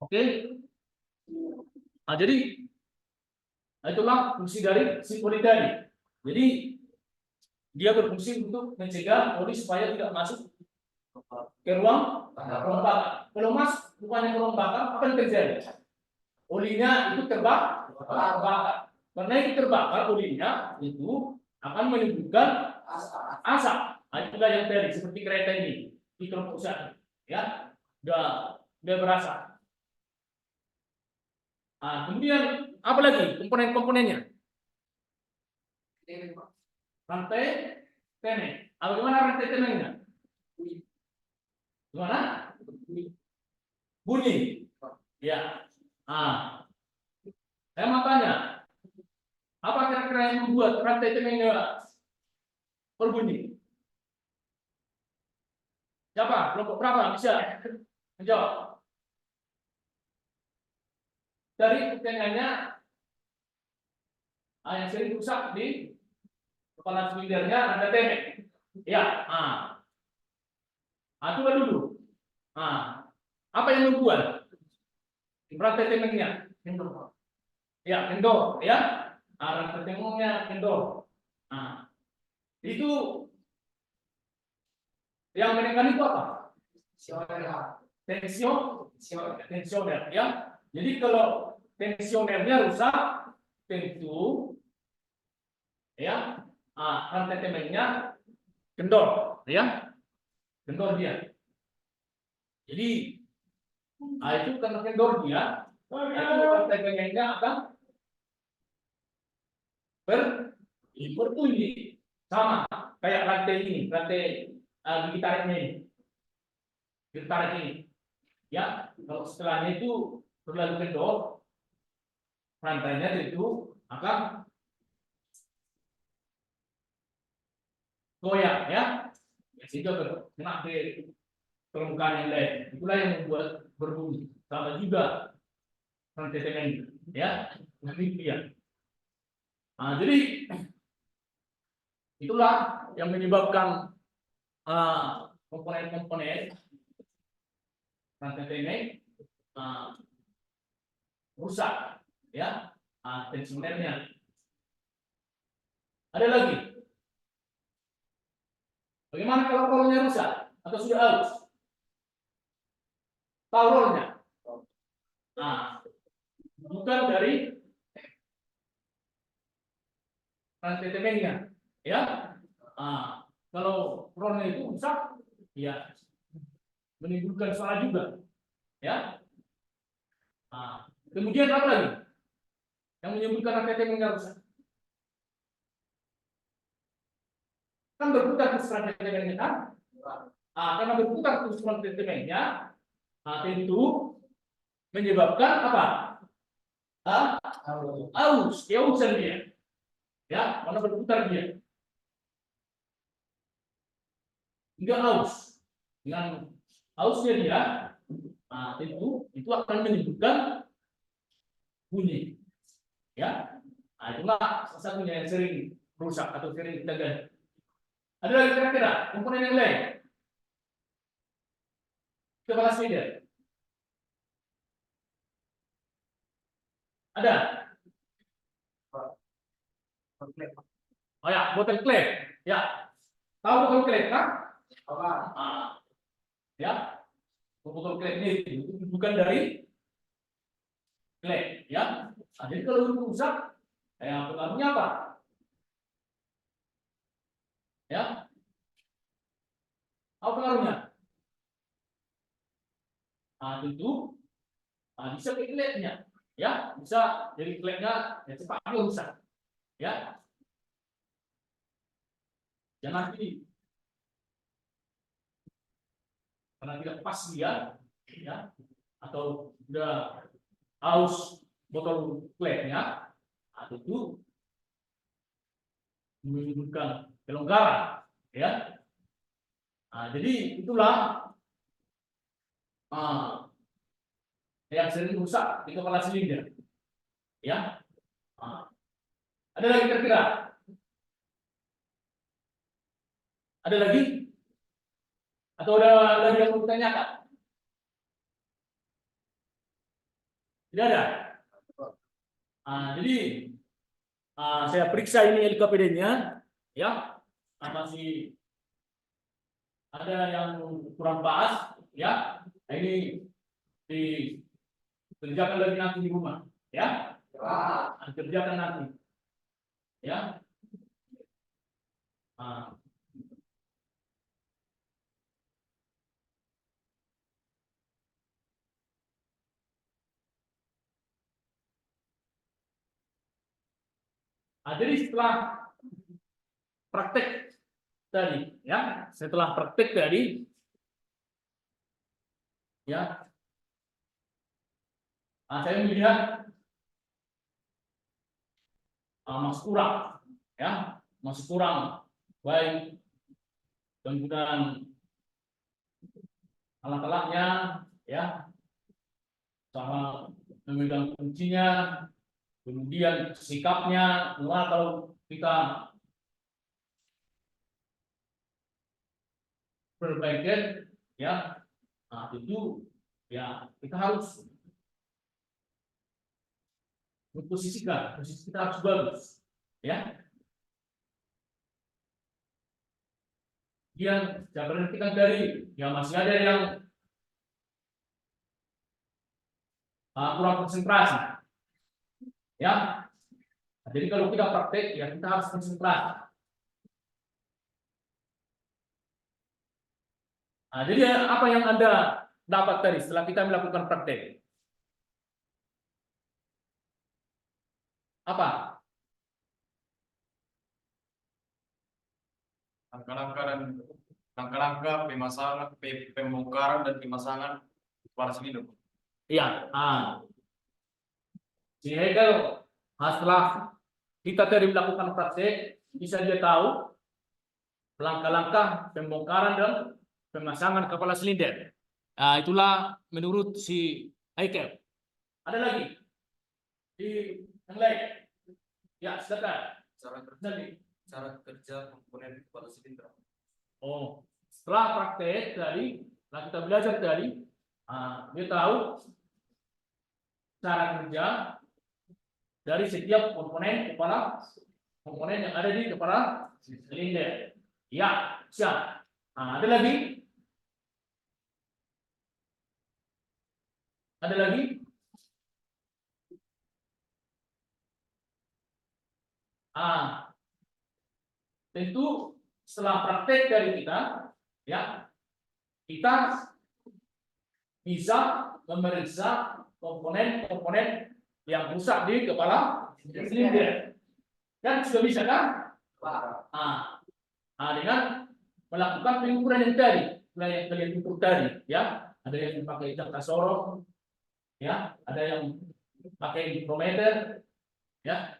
S1: Oke. Nah, jadi itulah fungsi dari si poli tadi. Jadi dia berfungsi untuk mencegah oli supaya tidak masuk ke ruang bakar. Kalau masuk bukannya ke ruang bakar, apa yang terjadi? Olinya itu terbakar. Karena itu terbakar, olinya itu akan menimbulkan asap. Nah, itulah yang tadi seperti kereta ini di kelompok satu, ya, udah berasa. Nah, kemudian apa lagi komponen-komponennya? Rantai tenek. Bagaimana rantai teneknya? Gimana? Bunyi. Ya. Saya mau tanya, apa kira-kira yang membuat rantai teneknya berbunyi? Siapa? Kelompok berapa bisa menjawab? Dari pertanyaannya yang sering rusak di kepala silinder-nya ada tenek. Ya, coba dulu. Apa yang membuat rantai teneknya? Ya, kendor, ya. Rantai teneknya kendor. Itu yang menekan itu apa? Tensioner, ya. Jadi kalau tensionernya rusak, tentu ya rantai teneknya kendor, ya, kendor dia. Jadi itu karena kendor dia, itu rantai teneknya akan berbunyi sama kayak rantai ini, rantai gigi tariknya ini, gigi tarik ini, ya. Kalau setelahnya itu terlalu kendor, rantainya itu akan goyang, ya, sehingga kena ke permukaan yang lain. Itulah yang membuat berbunyi. Sama juga rantai tenang, ya, demikian. Jadi itulah yang menyebabkan komponen-komponen rantai tenang rusak, ya, tensionernya. Ada lagi. Bagaimana kalau rolnya rusak atau sudah halus? Tahu rolnya? Bukan dari rantai tenangnya, ya. Kalau rolnya itu rusak, ya, menimbulkan suara juga, ya. Kemudian apa lagi yang menyebabkan rantai tenangnya rusak? Kan berputar terus rantai tenangnya, kan? Karena berputar terus rantai tenangnya, tentu menyebabkan apa? Aus, kehausan dia, ya, karena berputar dia. Hingga aus. Dengan ausnya dia, tentu itu akan menimbulkan bunyi, ya. Itulah salah satunya yang sering rusak atau sering kita ganti. Ada lagi kira-kira komponen yang lain? Kepala silinder. Ada? Oh ya, botol klep. Ya. Tahu botol klep, kan? Ya. Botol klep ini bukan dari klep, ya. Jadi kalau itu rusak, pengaruhnya apa? Ya. Apa pengaruhnya? Tentu bisa ke klepnya, ya, bisa jadi klepnya ya cepat rusak, ya. Jangan nanti karena tidak pas dia, ya, atau udah aus botol klepnya, itu menimbulkan kelonggaran, ya. Jadi itulah yang sering rusak di kepala silinder, ya. Ada lagi kira-kira? Ada lagi? Atau ada lagi yang mau ditanyakan? Tidak ada. Jadi saya periksa ini LKPD-nya, ya, masih ada yang kurang pas, ya. Ini dikerjakan lagi nanti di rumah, ya. Kerjakan nanti, ya. Jadi setelah praktek tadi, ya, setelah praktek tadi, ya, saya melihat masih kurang, ya, masih kurang baik penggunaan alat-alatnya, ya, sama memegang kuncinya, kemudian sikapnya. Kalau kita perbaikan, ya, itu, ya, kita harus memposisikan, posisi kita harus bagus, ya. Yang saya perhatikan dari, ya, masih ada yang kurang konsentrasi, ya. Jadi kalau kita praktek, ya, kita harus konsentrasi. Jadi apa yang Anda dapat tadi setelah kita melakukan praktek? Apa?
S2: Langkah-langkah pemasangan, pembongkaran dan pemasangan kepala silinder.
S1: Iya. Si Hegel, setelah kita tadi melakukan praktek, bisa dia tahu langkah-langkah pembongkaran dan pemasangan kepala silinder. Itulah menurut si Hegel. Ada lagi di yang lain? Ya, silakan.
S5: Cara kerja komponen kepala silinder.
S1: Setelah praktek tadi, setelah kita belajar tadi, dia tahu cara kerja dari setiap komponen yang ada di kepala silinder. Ya, siap. Ada lagi? Ada lagi? Tentu setelah praktek dari kita, ya, kita bisa memeriksa komponen-komponen yang rusak di kepala silinder. Kan sudah bisa, kan? Dengan melakukan pengukuran yang tadi, yang kalian ukur tadi, ya. Ada yang pakai jangka sorong, ya. Ada yang pakai mikrometer, ya.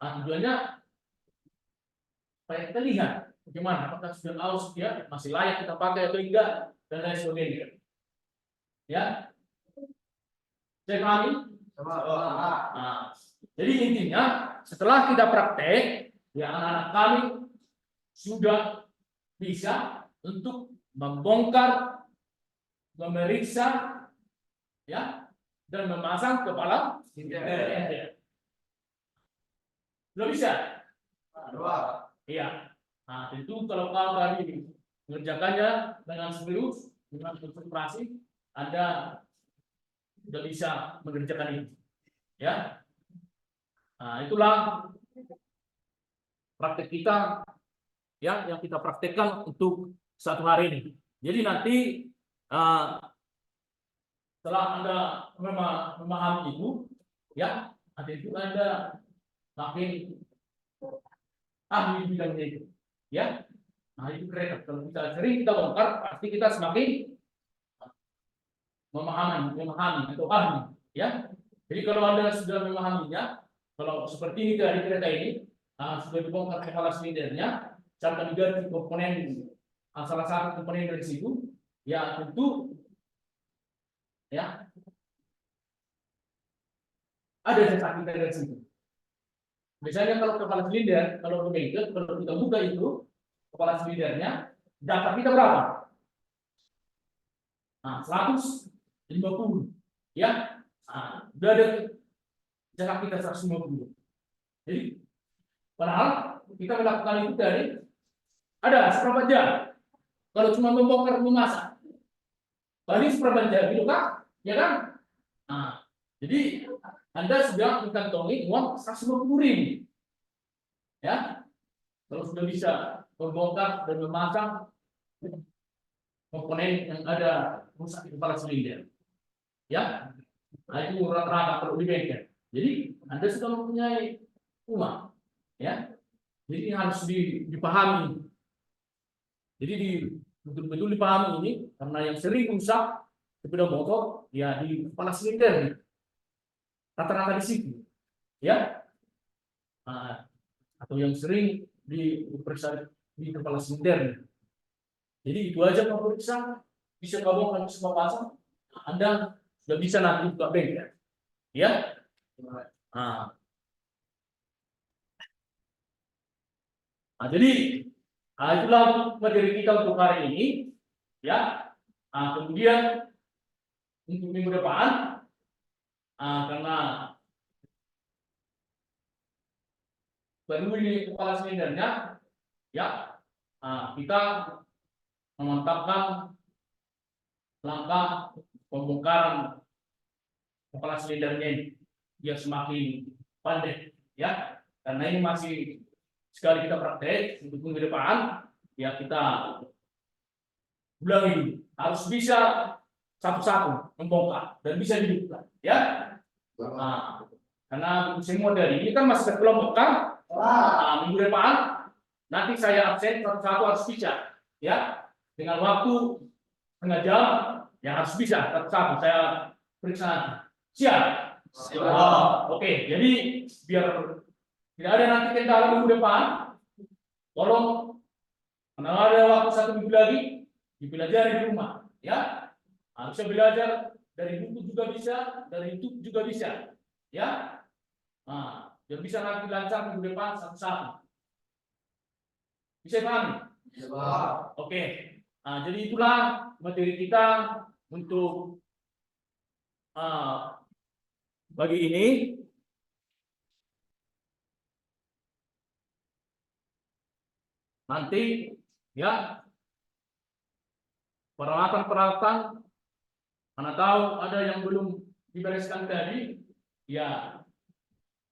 S1: Tujuannya supaya kita lihat bagaimana, apakah sudah aus, ya, masih layak kita pakai atau enggak, dan lain sebagainya. Ya, saya pahami. Jadi intinya setelah kita praktek, ya, anak-anak kami sudah bisa untuk membongkar, memeriksa, ya, dan memasang kepala silinder. Sudah bisa? Iya. Tentu kalau kau tadi mengerjakannya dengan serius, dengan konsentrasi, Anda sudah bisa mengerjakan ini. Ya. Itulah praktek kita, ya, yang kita praktekkan untuk satu hari ini. Jadi nanti setelah Anda memahami itu, ya, nanti itu Anda makin ahli bidangnya itu, ya. Itu keren. Kalau kita sering kita bongkar, pasti kita semakin memahami atau ahli, ya. Jadi kalau Anda sudah memahaminya, kalau seperti ini dari kereta ini, sudah dibongkar kepala silindernya, cara diganti komponen, salah satu komponen dari situ, ya, tentu, ya, ada jasa kita dari situ. Misalnya kalau kepala silinder, kalau kita buka itu kepala silindernya, data kita berapa? 150, ya. Udah ada jarak kita 150. Jadi padahal kita melakukan itu dari ada seperempat jam. Kalau cuma membongkar memasak, paling seperempat jam gitu kan? Ya kan? Jadi Anda sudah mengantongi uang 150.000. Ya, kalau sudah bisa membongkar dan memasang komponen yang ada rusak di kepala silinder, ya, itu rata-rata perlu di bengkel. Jadi Anda sudah mempunyai uang, ya, jadi harus dipahami. Jadi betul-betul dipahami ini karena yang sering rusak sepeda motor ya di kepala silinder, rata-rata di situ, ya, atau yang sering diperiksa di kepala silinder. Jadi itu aja kalau periksa bisa kamu kan semua pasang, Anda sudah bisa nanti buka bengkel, ya. Jadi itulah materi kita untuk hari ini, ya. Kemudian untuk minggu depan, karena baru ini kepala silindernya, ya, kita memantapkan langkah pembongkaran kepala silindernya ini biar semakin pandai, ya, karena ini masih sekali kita praktek untuk minggu depan, ya kita ulangi dulu. Harus bisa satu-satu membongkar dan bisa dibuka, ya. Karena semua dari ini kan masih kelompok kan. Minggu depan nanti saya absen satu-satu harus bisa, ya, dengan waktu setengah jam, ya harus bisa satu-satu saya periksa nanti. Siap? Siap. Oke, jadi biar tidak ada nanti kendala minggu depan, tolong karena ada waktu 1 minggu lagi dipelajari di rumah, ya. Bisa belajar dari buku juga bisa, dari YouTube juga bisa, ya. Biar bisa nanti lancar minggu depan satu-satu. Bisa pahami? Oke. Jadi itulah materi kita untuk bagi ini. Nanti, ya, peralatan-peralatan, Anda tahu ada yang belum dibereskan tadi, ya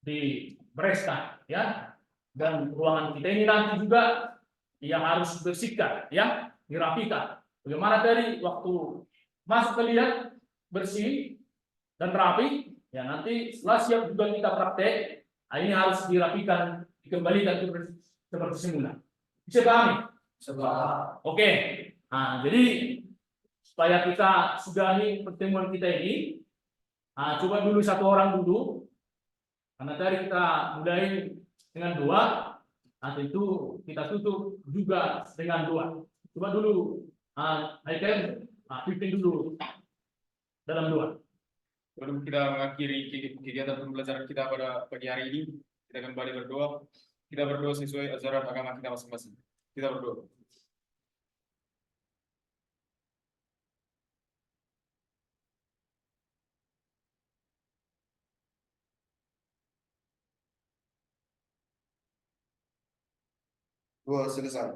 S1: dibereskan, ya. Dan ruangan kita ini nanti juga yang harus bersihkan, ya, dirapikan. Bagaimana dari waktu masuk ke lihat bersih dan rapi, ya nanti setelah siap juga kita praktek, ini harus dirapikan, dikembalikan seperti semula. Bisa pahami? Oke. Jadi supaya kita sudahi pertemuan kita ini, coba dulu satu orang dulu, karena tadi kita mulai dengan 2, itu kita tutup juga dengan 2. Coba dulu, item pimpin dulu dalam 2.
S2: Sebelum kita mengakhiri kegiatan pembelajaran kita pada pagi hari ini, kita kembali berdoa. Kita berdoa sesuai ajaran agama kita masing-masing. Kita berdoa. Selesai.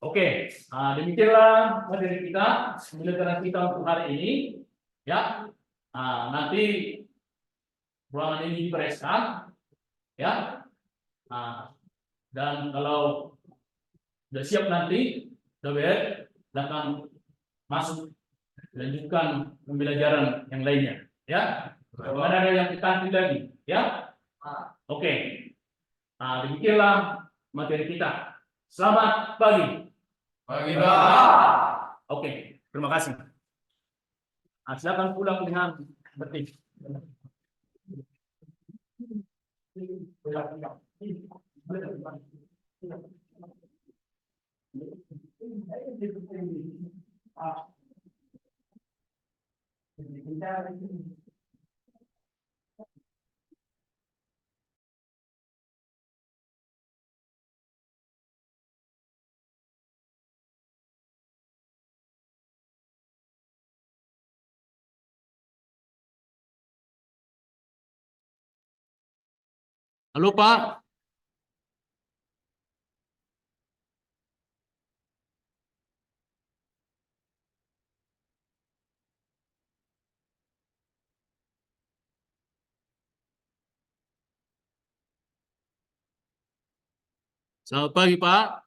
S1: Oke, demikianlah materi kita, pembelajaran kita untuk hari ini, ya. Nanti ruangan ini dibereskan, ya. Dan kalau sudah siap nanti, sudah akan masuk lanjutkan pembelajaran yang lainnya, ya. Mana ada yang ditanti lagi, ya. Oke. Demikianlah materi kita. Selamat pagi.
S2: Pagi, Pak.
S1: Oke, terima kasih. Silakan pulang dengan tertib. Halo Pak. Selamat pagi Pak.